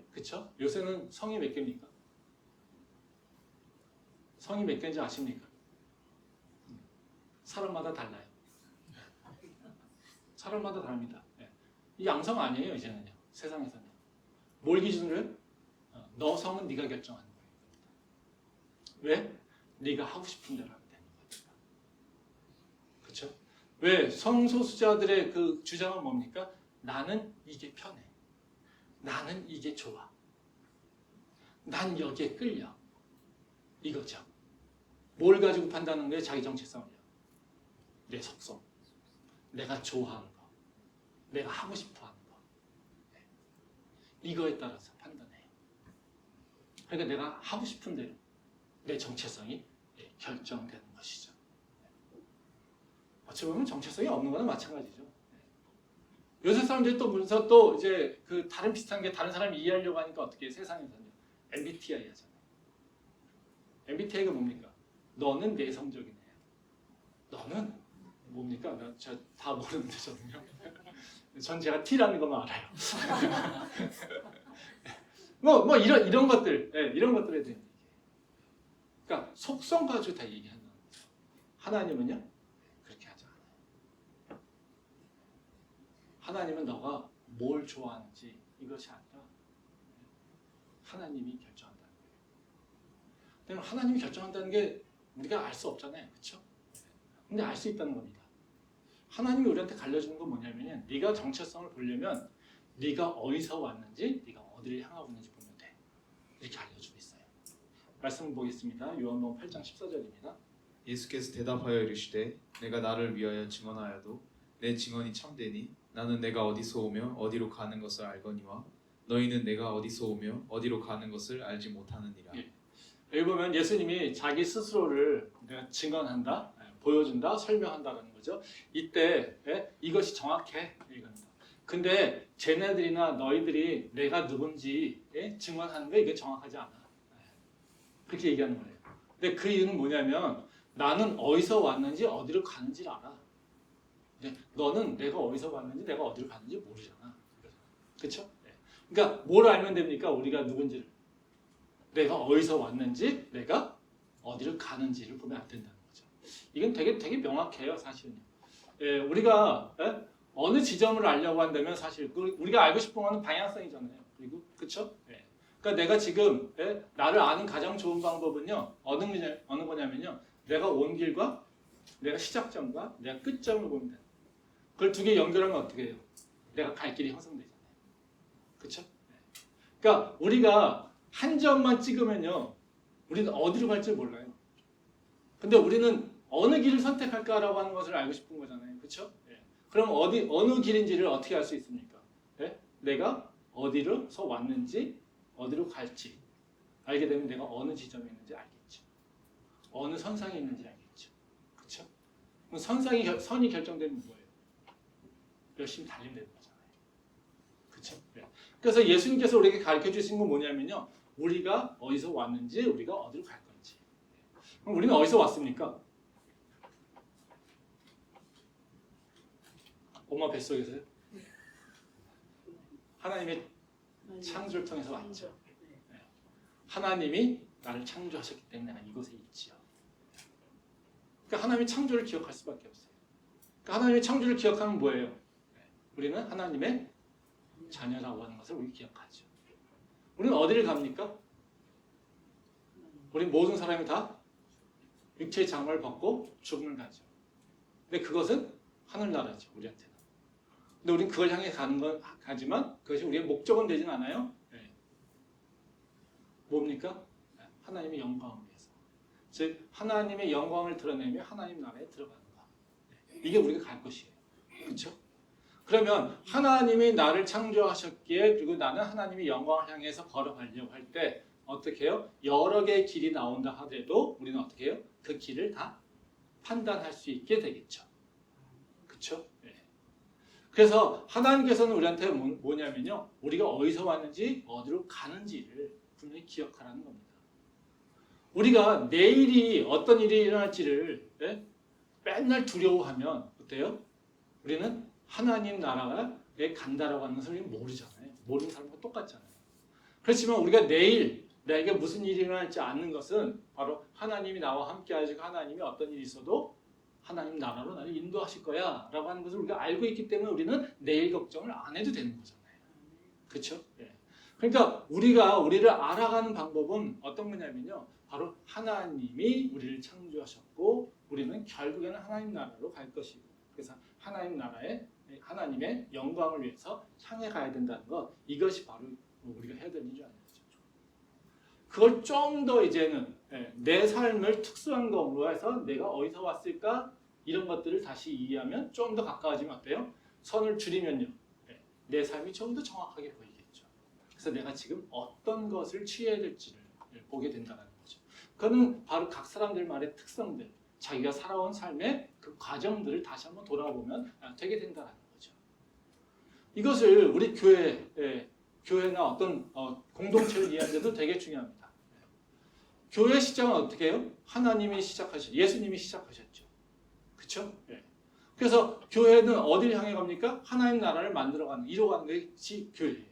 그렇죠? 요새는 성이 몇 개입니까? 성이 몇 개인지 아십니까? 사람마다 달라요. 사람마다 다릅니다. 이 양성 아니에요, 이제는요. 세상에서는. 뭘 기준으로 해요? 너 성은 네가 결정하는 거예요. 왜? 네가 하고 싶은 대로 하면 되는 거니까. 그렇죠? 왜? 성소수자들의 그 주장은 뭡니까? 나는 이게 편해. 나는 이게 좋아. 난 여기에 끌려. 이거죠. 뭘 가지고 판단하는 거예요? 자기 정체성을요. 내 속성. 내가 좋아하는 거. 내가 하고 싶어 하는 거. 이거에 따라서 판단해요. 그러니까 내가 하고 싶은 대로 내 정체성이 결정되는 것이죠. 어찌 보면 정체성이 없는 거나 마찬가지죠. 요새 사람들이 또 문서 또 이제 그 다른 비슷한 게 다른 사람을 이해하려고 하니까 어떻게 해요? 세상에서는요. MBTI 하잖아요. MBTI가 뭡니까? 너는 내성적인 애야. 너는 뭡니까? 저 다 모르는데 저는요. 전 제가 T라는 것만 알아요. 뭐 이런 것들, 이런 것들에 대한 얘기. 그러니까 속성 가지고 다 얘기한다는 거죠. 하나님은요 그렇게 하지 않아요. 하나님은 너가 뭘 좋아하는지 이것이 아니라 하나님이 결정한다는 거예요. 근데 하나님이 결정한다는 게 우리가 알 수 없잖아요, 그렇죠? 근데 알 수 있다는 겁니다. 하나님이 우리한테 가르쳐주는 건 뭐냐면요, 네가 정체성을 보려면 네가 어디서 왔는지, 네가 어디를 향하고 있는지 보면 돼. 이렇게 알려주고 있어요. 말씀 보겠습니다. 요한복음 8장 14절입니다. 예수께서 대답하여 이르시되 내가 나를 위하여 증언하여도 내 증언이 참되니 나는 내가 어디서 오며 어디로 가는 것을 알거니와 너희는 내가 어디서 오며 어디로 가는 것을 알지 못하느니라. 여기 보면 예수님이 자기 스스로를 내가 증언한다, 보여준다, 설명한다는 거죠. 이때 이것이 정확해 이겁니다. 근데 쟤네들이나 너희들이 내가 누군지 증언하는 게 이게 정확하지 않아. 그렇게 얘기하는 거예요. 근데 그 이유는 뭐냐면 나는 어디서 왔는지 어디로 가는지를 알아. 근데 너는 내가 어디서 왔는지 내가 어디로 가는지 모르잖아. 그렇죠? 그러니까 뭘 알면 됩니까? 우리가 누군지를. 내가 어디서 왔는지, 내가 어디를 가는지를 보면 안 된다는 거죠. 이건 되게 명확해요, 사실은요. 우리가 어느 지점을 알려고 한다면 사실 우리가 알고 싶은 거는 방향성이잖아요. 그리고 그렇죠? 그러니까 내가 지금 나를 아는 가장 좋은 방법은요, 어느 거냐면요, 내가 온 길과 내가 시작점과 내가 끝점을 보면 돼요. 그걸 두 개 연결하면 어떻게 해요? 내가 갈 길이 형성되잖아요. 그렇죠? 그러니까 우리가 한 점만 찍으면요, 우리는 어디로 갈지 몰라요. 근데 우리는 어느 길을 선택할까라고 하는 것을 알고 싶은 거잖아요. 그렇죠? 그럼 어느 길인지를 어떻게 알 수 있습니까? 내가 어디로서 왔는지, 어디로 갈지 알게 되면 내가 어느 지점에 있는지 알겠죠. 어느 선상에 있는지 알겠죠. 그렇죠? 그럼 선이 결정되는 거예요. 열심히 달리면 되는 거잖아요. 그렇죠? 그래서 예수님께서 우리에게 가르쳐 주신 건 뭐냐면요, 우리가 어디서 왔는지, 우리가 어디로 갈 건지. 그럼 우리는 어디서 왔습니까? 엄마 뱃속에서요? 하나님의 창조를 통해서 왔죠. 하나님이 나를 창조하셨기 때문에 내가 이곳에 있지요. 그러니까 하나님의 창조를 기억할 수밖에 없어요. 그러니까 하나님의 창조를 기억하면 뭐예요? 우리는 하나님의 자녀라고 하는 것을 우리 기억하죠. 우리는 어디를 갑니까? 우리 모든 사람이 다 육체의 장막을 벗고 죽음을 가죠. 근데 그것은 하늘나라죠, 우리한테는. 근데 우리는 그걸 향해 가지만 그것이 우리의 목적은 되진 않아요. 뭡니까? 하나님의 영광을 위해서. 즉 하나님의 영광을 드러내며 하나님 나라에 들어가는 것. 이게 우리가 갈 것이에요. 그렇죠? 그러면 하나님이 나를 창조하셨기에 그리고 나는 하나님의 영광을 향해서 걸어가려고 할 때 어떻게 해요? 여러 개의 길이 나온다 하더라도 우리는 어떻게 해요? 그 길을 다 판단할 수 있게 되겠죠. 그렇죠? 네. 그래서 하나님께서는 우리한테 뭐냐면요. 우리가 어디서 왔는지 어디로 가는지를 분명히 기억하라는 겁니다. 우리가 내일이 어떤 일이 일어날지를 맨날 두려워하면 어때요? 우리는 하나님 나라에 간다라고 하는 것을 모르잖아요. 모르는 사람과 똑같잖아요. 그렇지만 우리가 내일 내게 무슨 일이 일어날지 아는 것은 바로 하나님이 나와 함께 하시고 하나님이 어떤 일이 있어도 하나님 나라로 나를 인도하실 거야 라고 하는 것을 우리가 알고 있기 때문에 우리는 내일 걱정을 안 해도 되는 거잖아요. 그렇죠? 네. 그러니까 우리가 우리를 알아가는 방법은 어떤 거냐면요. 바로 하나님이 우리를 창조하셨고 우리는 결국에는 하나님 나라로 갈 것이고 그래서 하나님 나라에 하나님의 영광을 위해서 향해 가야 된다는 것 이것이 바로 우리가 해야 되는 줄 아는 거죠. 그걸 좀 더 이제는 내 삶을 특수한 것으로 해서 내가 어디서 왔을까 이런 것들을 다시 이해하면 좀 더 가까워지면 어때요? 선을 줄이면요. 내 삶이 좀 더 정확하게 보이겠죠. 그래서 내가 지금 어떤 것을 취해야 될지를 보게 된다는 거죠. 그거는 바로 각 사람들만의 특성들, 자기가 살아온 삶의 그 과정들을 다시 한번 돌아보면 되게 된다는 거죠. 이것을 우리 교회나 어떤 공동체를 이해하는데도 되게 중요합니다. 교회 시작은 어떻게 해요? 하나님이 예수님이 시작하셨죠. 그렇죠? 그래서 교회는 어디를 향해 갑니까? 하나님 나라를 이루어가는 것이 교회예요.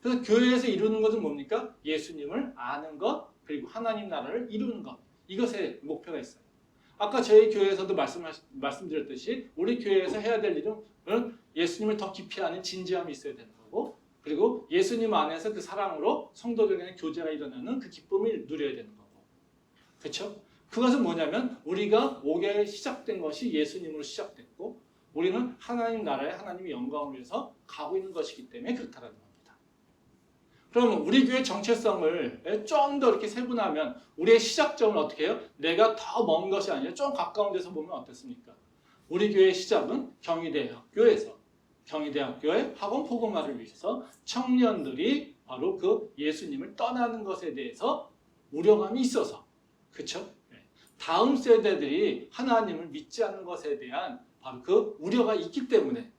그래서 교회에서 이루는 것은 뭡니까? 예수님을 아는 것, 그리고 하나님 나라를 이루는 것. 이것에 목표가 있어요. 아까 저희 교회에서도 말씀드렸듯이 우리 교회에서 해야 될 일은 예수님을 더 깊이 아는 진지함이 있어야 되는 거고 그리고 예수님 안에서 그 사랑으로 성도들 간의 교제가 일어나는 그 기쁨을 누려야 되는 거고 그렇죠? 그것은 뭐냐면 우리가 오게 시작된 것이 예수님으로 시작됐고 우리는 하나님 나라에 하나님의 영광을 위해서 가고 있는 것이기 때문에 그렇다는 겁니다. 그러면 우리 교회 정체성을 좀 더 이렇게 세분하면 우리의 시작점은 어떻게 해요? 내가 더 먼 것이 아니라 좀 가까운 데서 보면 어떻습니까? 우리 교회의 시작은 경희대학교의 학원 복음화를 위해서 청년들이 바로 그 예수님을 떠나는 것에 대해서 우려감이 있어서 그렇죠? 다음 세대들이 하나님을 믿지 않는 것에 대한 바로 그 우려가 있기 때문에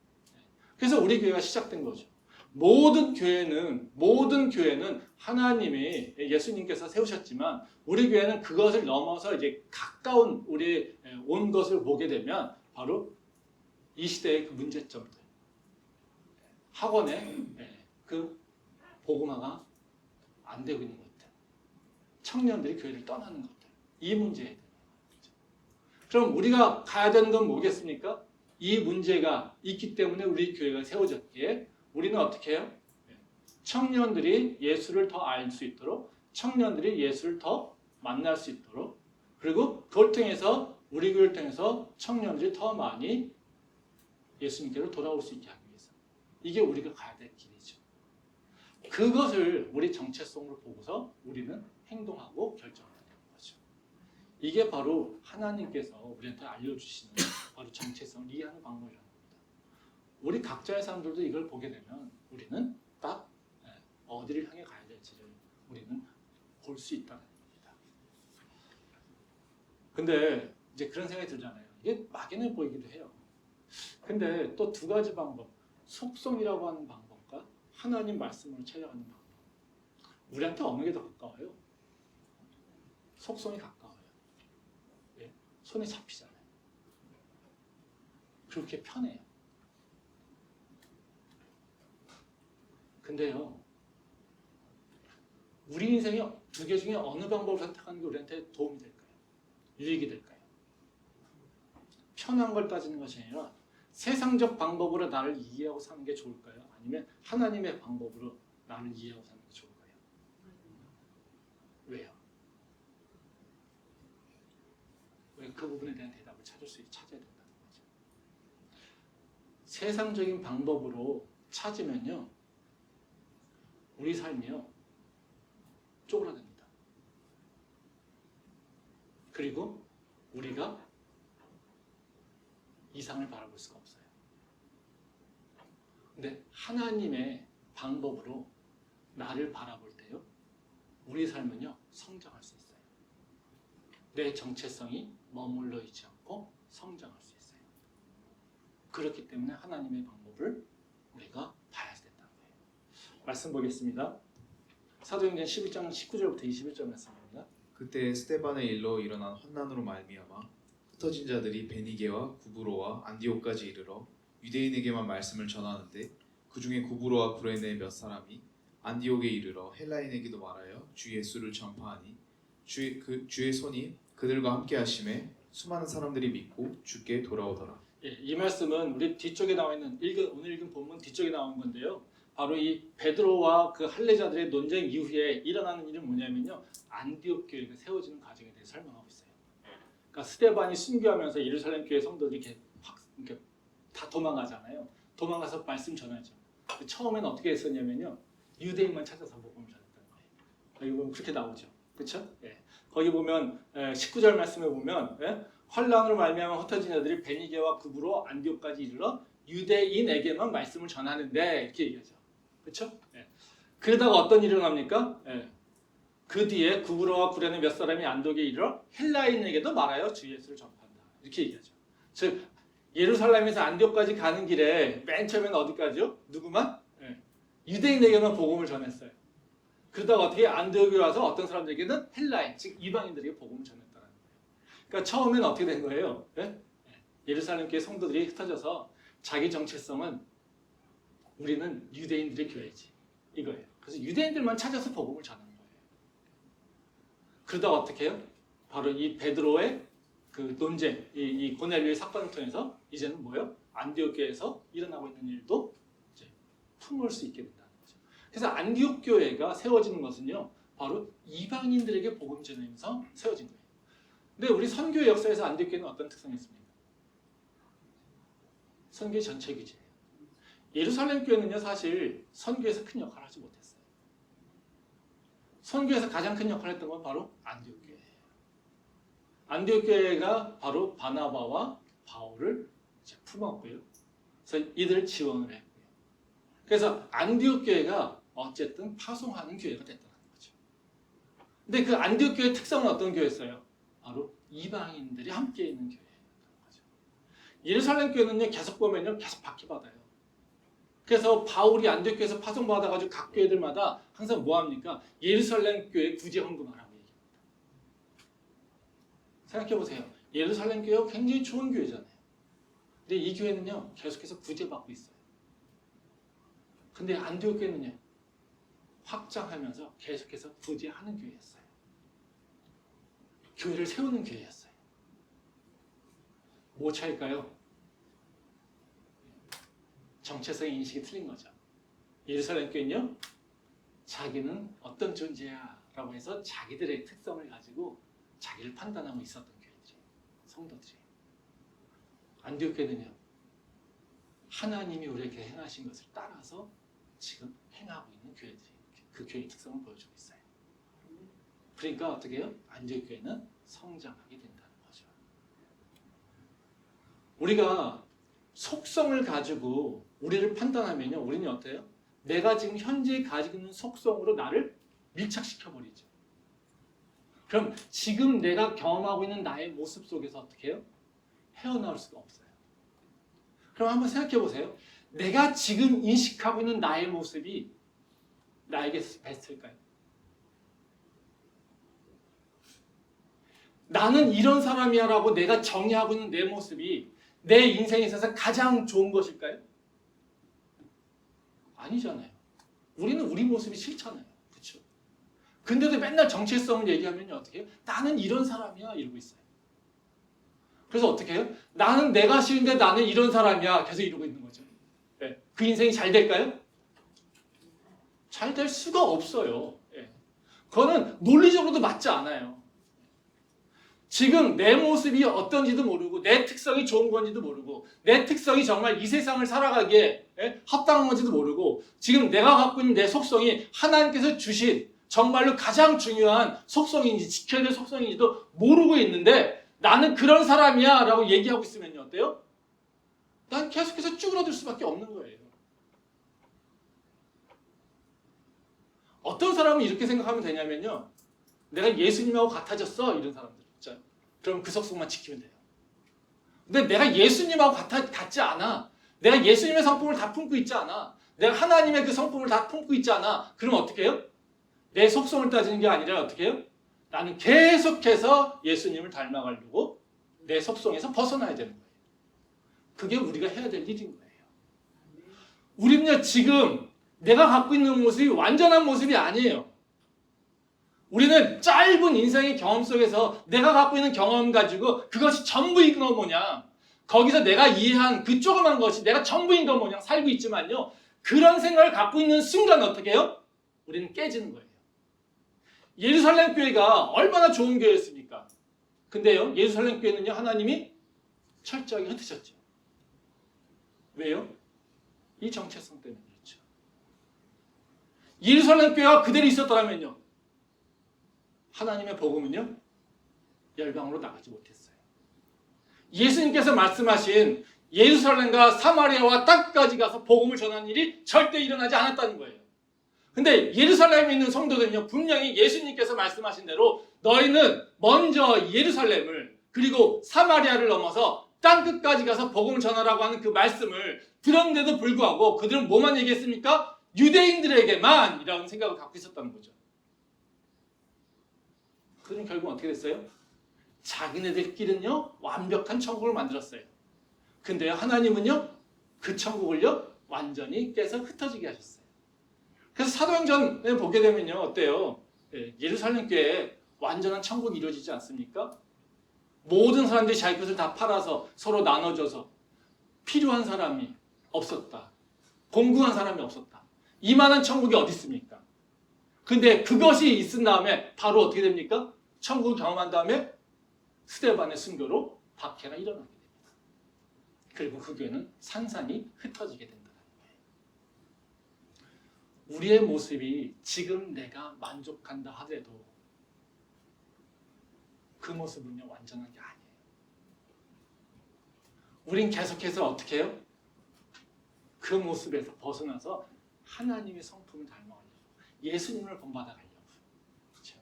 그래서 우리 교회가 시작된 거죠. 모든 교회는 하나님이 예수님께서 세우셨지만 우리 교회는 그것을 넘어서 이제 가까운 우리 온 것을 보게 되면 바로 이 시대의 그 문제점들, 학원의 그 복음화가 안 되고 있는 것들, 청년들이 교회를 떠나는 것들, 이 문제에 대한 거죠. 그럼 우리가 가야 되는 건 뭐겠습니까? 이 문제가 있기 때문에 우리 교회가 세워졌기에 우리는 어떻게 해요? 청년들이 예수를 더 알 수 있도록 청년들이 예수를 더 만날 수 있도록 그리고 그걸 통해서 우리 교회를 통해서 청년들이 더 많이 예수님께로 돌아올 수 있게 하기 위해서 이게 우리가 가야 될 길이죠. 그것을 우리 정체성으로 보고서 우리는 행동하고 결정하는 거죠. 이게 바로 하나님께서 우리한테 알려주시는 바로 정체성을 이해하는 방법이라는 겁니다. 우리 각자의 사람들도 이걸 보게 되면 우리는 딱 어디를 향해 가야 될지를 우리는 볼 수 있다는 겁니다. 근데 이제 그런 생각이 들잖아요. 이게 막연해 보이기도 해요. 근데 또 두 가지 방법, 속성이라고 하는 방법과 하나님 말씀으로 찾아가는 방법. 우리한테 어느 게 더 가까워요? 속성이 가까워요. 왜? 손에 잡히잖아요. 그렇게 편해요. 근데요, 우리 인생에 두 개 중에 어느 방법을 선택하는 게 우리한테 도움이 될까요? 유익이 될까요? 편한 걸 따지는 것이 아니라 세상적 방법으로 나를 이해하고 사는 게 좋을까요? 아니면 하나님의 방법으로 나를 이해하고 사는 게 좋을까요? 왜요? 왜 그 부분에 대한 대답을 찾아야 된다는 거죠. 세상적인 방법으로 찾으면요, 우리 삶이요 쪼그라듭니다. 그리고 우리가 이상을 바라볼 수가 없어요. 근데 하나님의 방법으로 나를 바라볼 때요, 우리 삶은요 성장할 수 있어요. 내 정체성이 머물러 있지 않고 성장할 수 있어요. 그렇기 때문에 하나님의 방법을 우리가 봐야 된다는 거예요. 말씀 보겠습니다. 사도행전 12장 19절부터 21절 말씀입니다. 그때 스데반의 일로 일어난 환난으로 말미암아 흩어진 자들이 베니게와 구브로와 안디옥까지 이르러 유대인에게만 말씀을 전하는데 그 중에 구브로와 구레네 몇 사람이 안디옥에 이르러 헬라인에게도 말하여 주 예수를 전파하니 주의 손이 그들과 함께 하심에 수많은 사람들이 믿고 주께 돌아오더라. 예, 이 말씀은 우리 뒤쪽에 나와 있는 오늘 읽은 본문 뒤쪽에 나온 건데요. 바로 이 베드로와 그 할례자들의 논쟁 이후에 일어나는 일은 뭐냐면요, 안디옥 교회가 세워지는 과정에 대해 설명하고 있어요. 그러니까 스데반이 순교하면서 예루살렘 교회 성도들이 이렇게 다 도망가잖아요. 도망가서 말씀 전하죠. 처음에는 어떻게 했었냐면요, 유대인만 찾아서 복음을 전했다는 거예요. 여기 보면 그렇게 나오죠, 그렇죠? 예. 거기 보면 19절 말씀에 보면 환난으로 말미암아 흩어진 자들이 베니게와 구브로 안디옥까지 이르러 유대인에게만 말씀을 전하는데 이렇게 얘기하죠, 그렇죠? 예. 그러다가 어떤 일이 일어납니까? 예. 그 뒤에 구브로와 구레네 몇 사람이 안디옥에 이르러 헬라인에게도 말하여 주 예수를 전파한다, 이렇게 얘기하죠. 즉 예루살렘에서 안디옥까지 가는 길에 맨 처음에는 어디까지요? 누구만? 예. 유대인에게만 복음을 전했어요. 그러다가 어떻게 안디옥에 와서 어떤 사람들에게는 헬라인, 즉 이방인들에게 복음을 전했다는 거예요. 그러니까 처음에는 어떻게 된 거예요? 예? 예루살렘 교회 성도들이 흩어져서 자기 정체성은 우리는 유대인들의 교회지, 이거예요. 그래서 유대인들만 찾아서 복음을 전하는 거예요. 그러다가 어떻게 해요? 바로 이 베드로의 그 논쟁, 이 고넬료의 사건을 통해서 이제는 뭐예요? 안디옥 교회에서 일어나고 있는 일도 이제 품을 수 있게 된다는 거죠. 그래서 안디옥 교회가 세워지는 것은요, 바로 이방인들에게 복음 전하면서 세워진 거예요. 근데 우리 선교의 역사에서 안디옥 교회는 어떤 특성이 있습니까? 선교의 전체 규제예요. 예루살렘 교회는요, 사실 선교에서 큰 역할을 하지 못했어요. 선교에서 가장 큰 역할을 했던 건 바로 안디옥 교회예요. 안디옥 교회가 바로 바나바와 바울을 이제 품었고요. 그래서 이들을 지원을 했고요. 그래서 안디옥 교회가 어쨌든 파송하는 교회가 됐다는 거죠. 근데 그 안디옥 교회의 특성은 어떤 교회였어요? 바로 이방인들이 함께 있는 교회였다는 거죠. 예루살렘 교회는요, 계속 보면요, 계속 박해받아요. 그래서 바울이 안디옥 교회에서 파송받아가지고 각 교회들마다 항상 뭐 합니까? 예루살렘 교회 구제 헌금하라고 얘기합니다. 생각해보세요. 예루살렘 교회가 굉장히 좋은 교회잖아요. 근데 이 교회는요, 계속해서 구제받고 있어요. 근데 안디옥 교회는요, 확장하면서 계속해서 구제하는 교회였어요. 교회를 세우는 교회였어요. 뭐 차일까요? 정체성 인식이 틀린 거죠. 예루살렘 교회는요, 자기는 어떤 존재야 라고 해서 자기들의 특성을 가지고 자기를 판단하고 있었던 교회들이에요. 성도들이에요. 안디옥 교회는요, 하나님이 우리에게 행하신 것을 따라서 지금 행하고 있는 교회들이에요. 그 교회의 특성을 보여주고 있어요. 그러니까 어떻게 해요? 안디옥 교회는 성장하게 된다는 거죠. 우리가 속성을 가지고 우리를 판단하면요, 우리는 어때요? 내가 지금 현재 가지고 있는 속성으로 나를 밀착시켜버리죠. 그럼 지금 내가 경험하고 있는 나의 모습 속에서 어떻게 해요? 헤어나올 수가 없어요. 그럼 한번 생각해 보세요. 내가 지금 인식하고 있는 나의 모습이 나에게 베스트일까요? 나는 이런 사람이야 라고 내가 정의하고 있는 내 모습이 내 인생에 있어서 가장 좋은 것일까요? 아니잖아요. 우리는 우리 모습이 싫잖아요. 그렇죠? 근데도 맨날 정체성을 얘기하면 어떻게 해요? 나는 이런 사람이야 이러고 있어요. 그래서 어떻게 해요? 나는 내가 싫은데 나는 이런 사람이야 계속 이러고 있는 거죠. 네. 그 인생이 잘 될까요? 잘 될 수가 없어요. 네. 그거는 논리적으로도 맞지 않아요. 지금 내 모습이 어떤지도 모르고 내 특성이 좋은 건지도 모르고 내 특성이 정말 이 세상을 살아가기에 합당한 건지도 모르고 지금 내가 갖고 있는 내 속성이 하나님께서 주신 정말로 가장 중요한 속성인지 지켜야 될 속성인지도 모르고 있는데 나는 그런 사람이야 라고 얘기하고 있으면요 어때요? 난 계속해서 쭈그러들 수밖에 없는 거예요. 어떤 사람은 이렇게 생각하면 되냐면요, 내가 예수님하고 같아졌어 이런 사람들 있죠. 그럼 그 속성만 지키면 돼요. 근데 내가 예수님하고 같지 않아. 내가 예수님의 성품을 다 품고 있지 않아. 내가 하나님의 그 성품을 다 품고 있지 않아. 그럼 어떻게 해요? 내 속성을 따지는 게 아니라 어떻게 해요? 나는 계속해서 예수님을 닮아가려고 내 속성에서 벗어나야 되는 거예요. 그게 우리가 해야 될 일인 거예요. 우리는요 지금 내가 갖고 있는 모습이 완전한 모습이 아니에요. 우리는 짧은 인생의 경험 속에서 내가 갖고 있는 경험 가지고 그것이 전부인 것 모양, 거기서 내가 이해한 그 조그만 것이 내가 전부인 것 모양 살고 있지만요, 그런 생각을 갖고 있는 순간 어떻게 해요? 우리는 깨지는 거예요. 예루살렘 교회가 얼마나 좋은 교회였습니까? 근데요 예루살렘 교회는요 하나님이 철저하게 흩으셨죠. 왜요? 이 정체성 때문에 그렇죠. 예루살렘 교회가 그대로 있었더라면요 하나님의 복음은요 열방으로 나가지 못했어요. 예수님께서 말씀하신 예루살렘과 사마리아와 땅까지 가서 복음을 전하는 일이 절대 일어나지 않았다는 거예요. 근데 예루살렘에 있는 성도들은요 분명히 예수님께서 말씀하신 대로 너희는 먼저 예루살렘을 그리고 사마리아를 넘어서 땅끝까지 가서 복음을 전하라고 하는 그 말씀을 들었는데도 불구하고 그들은 뭐만 얘기했습니까? 유대인들에게만 이라는 생각을 갖고 있었다는 거죠. 그들은 결국 어떻게 됐어요? 자기네들끼리는요 완벽한 천국을 만들었어요. 근데 하나님은요 그 천국을요 완전히 깨서 흩어지게 하셨어요. 그래서 사도행전에 보게 되면요 어때요? 예루살렘 교회에 완전한 천국이 이루어지지 않습니까? 모든 사람들이 자기 것을 다 팔아서 서로 나눠줘서 필요한 사람이 없었다. 공부한 사람이 없었다. 이만한 천국이 어디 있습니까? 근데 그것이 있은 다음에 바로 어떻게 됩니까? 천국을 경험한 다음에 스데반의 순교로 박해가 일어나게 됩니다. 그리고 그 교회는 산산이 흩어지게 된다는 거예요. 우리의 모습이 지금 내가 만족한다 하더라도 그 모습은요 완전한 게 아니에요. 우린 계속해서 어떻게 해요? 그 모습에서 벗어나서 하나님의 성품을 닮아가려고, 예수님을 본받아 가려고. 그렇죠?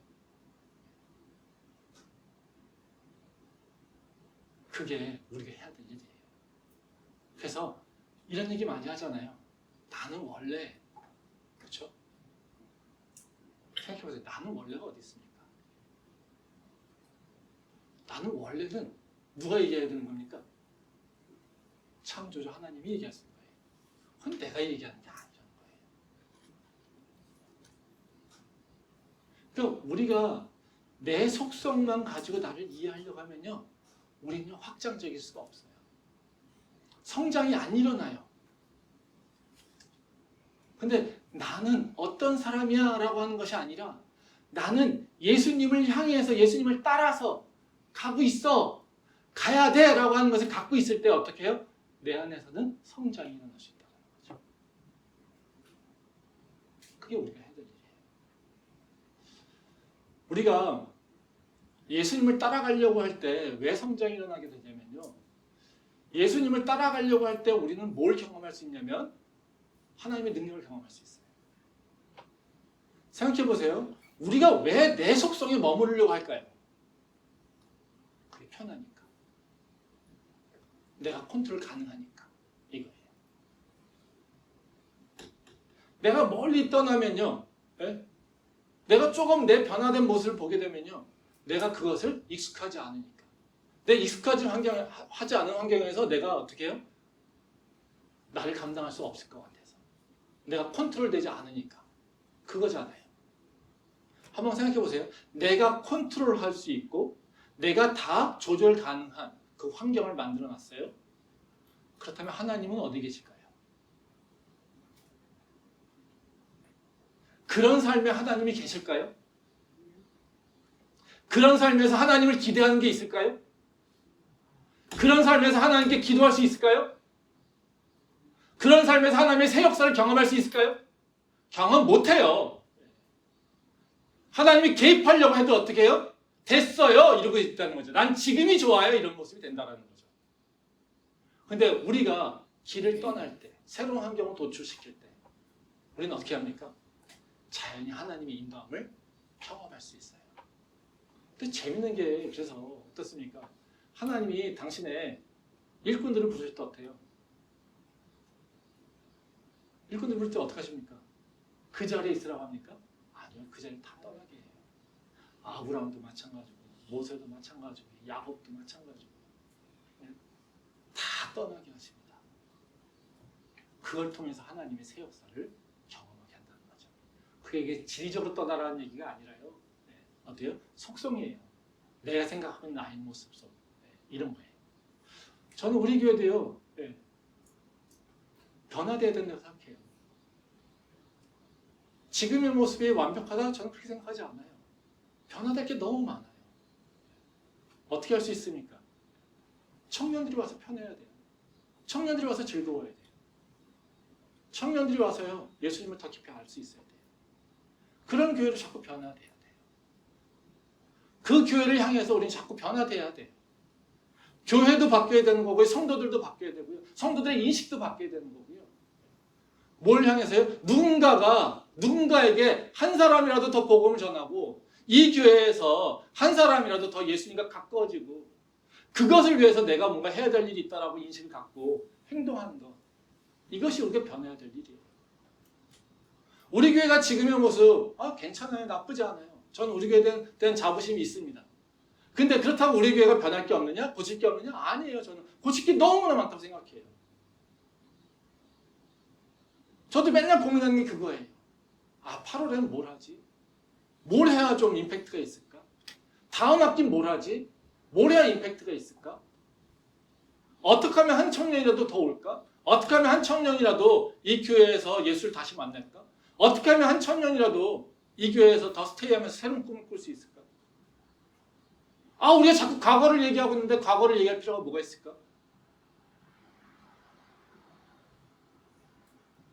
그게 우리가 해야 될 일이에요. 그래서 이런 얘기 많이 하잖아요. 나는 원래, 그렇죠? 생각해보세요. 나는 원래가 어디 있습니까? 나는 원래는 누가 얘기해야 되는 겁니까? 창조주 하나님이 얘기하시는 거예요. 그건 내가 얘기하는 게 아니라는 거예요. 그러니까 우리가 내 속성만 가지고 나를 이해하려고 하면요 우리는 확장적일 수가 없어요. 성장이 안 일어나요. 근데 나는 어떤 사람이야 라고 하는 것이 아니라 나는 예수님을 향해서 예수님을 따라서 가고 있어, 가야 돼 라고 하는 것을 갖고 있을 때 어떻게 해요? 내 안에서는 성장이 일어날 수 있다는 거죠. 그게 우리가 해야 될 일이에요. 우리가 예수님을 따라가려고 할 때 왜 성장이 일어나게 되냐면요, 예수님을 따라가려고 할 때 우리는 뭘 경험할 수 있냐면 하나님의 능력을 경험할 수 있어요. 생각해 보세요. 우리가 왜 내 속성에 머무르려고 할까요? 그게 편하니까. 내가 컨트롤 가능하니까. 이거예요. 내가 멀리 떠나면요, 내가 조금 내 변화된 모습을 보게 되면요, 내가 그것을 익숙하지 않으니까. 내 익숙하지 하지 않은 환경에서 내가 어떻게 해요? 나를 감당할 수 없을 것 같아서. 내가 컨트롤 되지 않으니까. 그거잖아요. 한번 생각해 보세요. 내가 컨트롤할 수 있고 내가 다 조절 가능한 그 환경을 만들어 놨어요. 그렇다면 하나님은 어디 계실까요? 그런 삶에 하나님이 계실까요? 그런 삶에서 하나님을 기대하는 게 있을까요? 그런 삶에서 하나님께 기도할 수 있을까요? 그런 삶에서 하나님의 새 역사를 경험할 수 있을까요? 경험 못해요. 하나님이 개입하려고 해도 어떻게 해요? 됐어요 이러고 있다는 거죠. 난 지금이 좋아요 이런 모습이 된다는 거죠. 근데 우리가 길을 떠날 때, 새로운 환경을 도출시킬 때 우리는 어떻게 합니까? 자연히 하나님의 인도함을 경험할 수 있어요. 근데 재밌는 게 그래서 어떻습니까? 하나님이 당신의 일꾼들을 부르실 때 어때요? 일꾼들 부를 때 어떻게 하십니까? 그 자리에 있으라고 합니까? 아니요. 그 자리를 다 떠나게 해요. 아브라함도 마찬가지고 모세도 마찬가지고 야곱도 마찬가지고 다 떠나게 하십니다. 그걸 통해서 하나님의 새 역사를 경험하게 한다는 거죠. 그게 지리적으로 떠나라는 얘기가 아니라요. 어때요? 속성이에요. 내가 생각하는 나의 모습 속 이런 거예요. 저는 우리 교회도요. 변화돼야 된다고 생각해요. 지금의 모습이 완벽하다 저는 그렇게 생각하지 않아요. 변화될 게 너무 많아요. 어떻게 할 수 있습니까? 청년들이 와서 편해야 돼요. 청년들이 와서 즐거워야 돼요. 청년들이 와서요 예수님을 더 깊이 알 수 있어야 돼요. 그런 교회로 자꾸 변화돼야 돼요. 그 교회를 향해서 우리는 자꾸 변화돼야 돼요. 교회도 바뀌어야 되는 거고요. 성도들도 바뀌어야 되고요. 성도들의 인식도 바뀌어야 되는 거고요. 뭘 향해서요? 누군가에게 한 사람이라도 더 복음을 전하고 이 교회에서 한 사람이라도 더 예수님과 가까워지고 그것을 위해서 내가 뭔가 해야 될 일이 있다라고 인식을 갖고 행동하는 것. 이것이 우리가 변해야 될 일이에요. 우리 교회가 지금의 모습 괜찮아요. 나쁘지 않아요. 저는 우리 교회에 대한 자부심이 있습니다. 근데 그렇다고 우리 교회가 변할 게 없느냐? 고칠 게 없느냐? 아니에요. 저는 고칠 게 너무나 많다고 생각해요. 저도 맨날 고민하는 게 그거예요. 8월에는 뭘 하지? 뭘 해야 좀 임팩트가 있을까? 다음 학기는 뭘 하지? 뭘 해야 임팩트가 있을까? 어떻게 하면 한 청년이라도 더 올까? 어떻게 하면 한 청년이라도 이 교회에서 예수를 다시 만날까? 어떻게 하면 한 청년이라도 이 교회에서 더 스테이하면서 새로운 꿈을 꿀 수 있을까? 우리가 자꾸 과거를 얘기하고 있는데 과거를 얘기할 필요가 뭐가 있을까?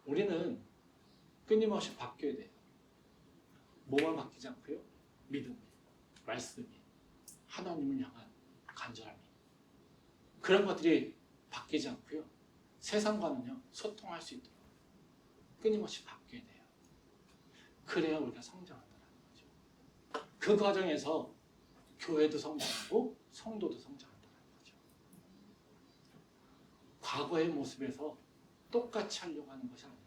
우리는 끊임없이 바뀌어야 돼요. 뭐만 바뀌지 않고요? 믿음이, 말씀이, 하나님을 향한 간절함이. 그런 것들이 바뀌지 않고요. 세상과는요, 소통할 수 있도록 끊임없이 바뀌어야 돼요. 그래야 우리가 성장한다는 거죠. 그 과정에서 교회도 성장하고 성도도 성장한다는 거죠. 과거의 모습에서 똑같이 하려고 하는 것이 아니에요.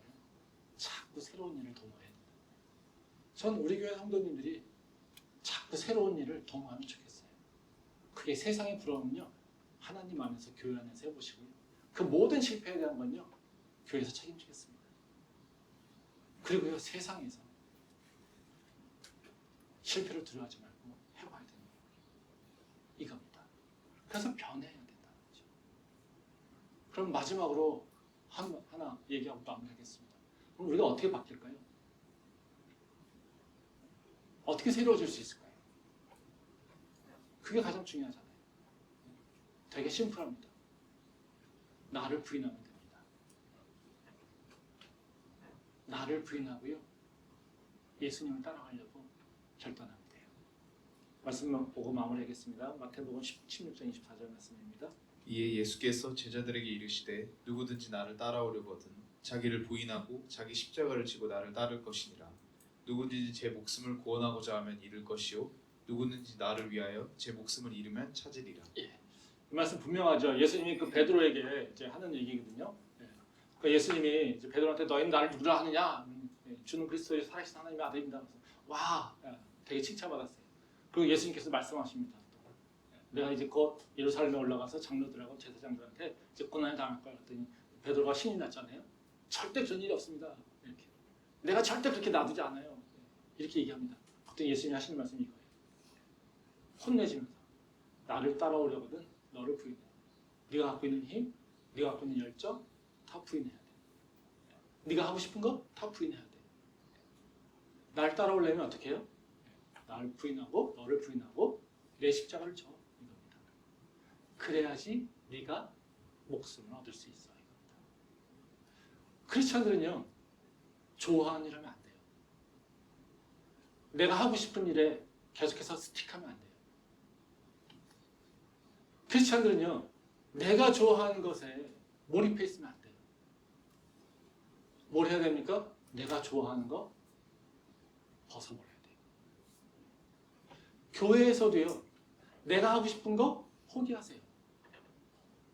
자꾸 새로운 일을 도모해야 된다. 전 우리 교회 성도님들이 자꾸 새로운 일을 도모하면 좋겠어요. 그게 세상의 부러움은요. 하나님 안에서 교회 안에서 해보시고요. 그 모든 실패에 대한 건요. 교회에서 책임지겠습니다. 그리고요. 세상에서 실패를 두려워하지 말고 해봐야 되는 거예요. 이겁니다. 그래서 변해야 된다는 거죠. 그럼 마지막으로 하나 얘기하고 마무리하겠습니다. 그럼 우리가 어떻게 바뀔까요? 어떻게 새로워질 수 있을까요? 그게 가장 중요하잖아요. 되게 심플합니다. 나를 부인하면 됩니다. 나를 부인하고요. 예수님을 따라가려고 결단하면 돼요. 말씀 보고 마무리하겠습니다. 마태복음 16장 24절 말씀입니다. 이에 예수께서 제자들에게 이르시되 누구든지 나를 따라오려거든 자기를 부인하고 자기 십자가를 지고 나를 따를 것이니라. 누구든지 제 목숨을 구원하고자 하면 잃을 것이요 누구든지 나를 위하여 제 목숨을 잃으면 찾으리라. 이 말씀 분명하죠. 예수님이 그 베드로에게 이제 하는 얘기거든요. 그 예수님이 이제 베드로한테 너희는 나를 누구라 하느냐? 주는 그리스도의 살아계신 하나님의 아들입니다. 그래서 와, 되게 칭찬받았어요. 그리고 예수님께서 말씀하십니다. 내가 이제 곧 예루살렘에 올라가서 장로들하고 제사장들한테 이제 고난을 당할 거야. 그랬더니 베드로가 신이 났잖아요. 절대 그런 일이 없습니다. 이렇게 내가 절대 그렇게 놔두지 않아요. 이렇게 얘기합니다. 그때 예수님이 하시는 말씀이 이거예요. 혼내시면서 나를 따라오려거든 너를 부인해. 네가 갖고 있는 힘, 네가 갖고 있는 열정 다 부인해야 돼. 네가 하고 싶은 거 다 부인해야 돼. 날 따라오려면 어떻게 해요? 나를 부인하고 너를 부인하고 내 십자가를 져 이겁니다. 그래야지 네가 목숨을 얻을 수 있어 이겁니다. 크리스천들은요 좋아하는 일 하면 안 돼요. 내가 하고 싶은 일에 계속해서 스틱하면 안 돼요. 크리스찬들은요, 내가 좋아하는 것에 몰입해 있으면 안 돼요. 뭘 해야 됩니까? 내가 좋아하는 거 벗어버려야 돼요. 교회에서도요, 내가 하고 싶은 거 포기하세요.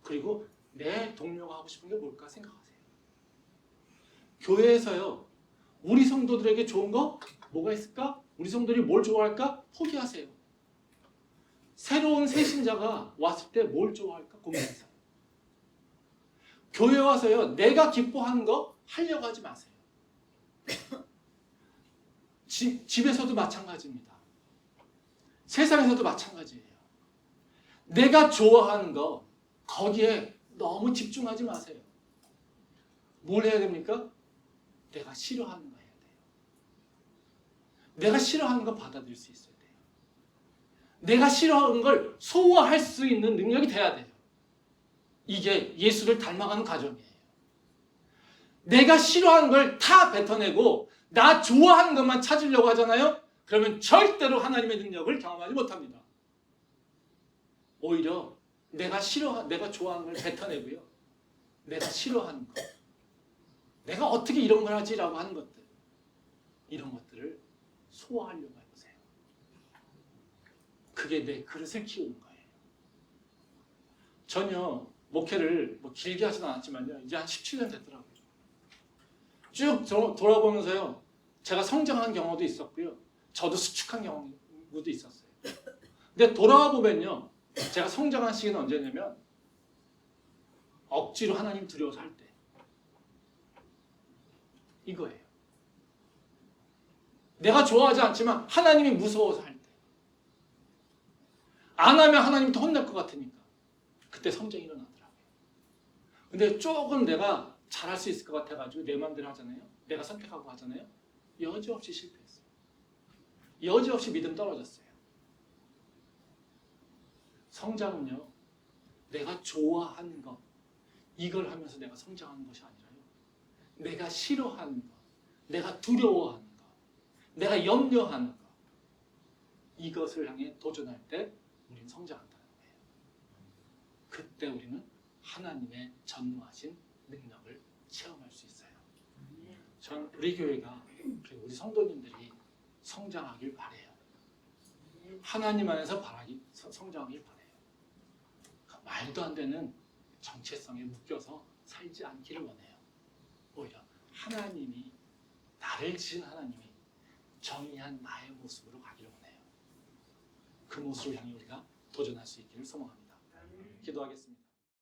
그리고 내 동료가 하고 싶은 게 뭘까 생각하세요. 교회에서요, 우리 성도들에게 좋은 거 뭐가 있을까? 우리 성도들이 뭘 좋아할까? 포기하세요. 새로운 새신자가 왔을 때 뭘 좋아할까? 고민하세요. 교회 와서요, 내가 기뻐하는 거 하려고 하지 마세요. 집에서도 마찬가지입니다. 세상에서도 마찬가지예요. 내가 좋아하는 거 거기에 너무 집중하지 마세요. 뭘 해야 됩니까? 내가 싫어하는 거 해야 돼요. 내가 싫어하는 거 받아들일 수 있어야 돼요. 내가 싫어하는 걸 소화할 수 있는 능력이 돼야 돼요. 이게 예수를 닮아가는 과정이에요. 내가 싫어하는 걸 다 뱉어내고 나 좋아하는 것만 찾으려고 하잖아요. 그러면 절대로 하나님의 능력을 경험하지 못합니다. 오히려 내가 좋아하는 걸 뱉어내고요. 내가 싫어하는 것, 내가 어떻게 이런 걸 하지라고 하는 것들, 이런 것들을 소화하려고 해보세요. 그게 내 그릇을 키우는 거예요. 전혀 목회를 길게 하진 않았지만요, 이제 한 17년 됐더라고요. 쭉 돌아보면서요, 제가 성장한 경우도 있었고요, 저도 수축한 경우도 있었어요. 근데 돌아와 보면요, 제가 성장한 시기는 언제냐면 억지로 하나님 두려워서 할 때, 이거예요. 내가 좋아하지 않지만 하나님이 무서워서 할 때, 안 하면 하나님이 더 혼날 것 같으니까 그때 성장이 일어나더라고요. 근데 조금 내가 잘할 수 있을 것 같아가지고 내 마음대로 하잖아요. 내가 선택하고 하잖아요. 여지없이 실패했어요. 여지없이 믿음 떨어졌어요. 성장은요, 내가 좋아하는 것, 이걸 하면서 내가 성장하는 것이 아니라요, 내가 싫어하는 것, 내가 두려워하는 것, 내가 염려하는 것, 이것을 향해 도전할 때 우리는 성장한다는 거예요. 그때 우리는 하나님의 전무하신 능력을 체험할 수 있어요. 전 우리 교회가, 그리고 우리 성도님들이 성장하길 바래요. 하나님 안에서 성장하길 바래요. 말도 안 되는 정체성에 묶여서 살지 않기를 원해요. 오히려 하나님이, 나를 지은 하나님이 정의한 나의 모습으로 가기를 원해요. 그 모습을 향해 우리가 도전할 수 있기를 소망합니다. 기도하겠습니다.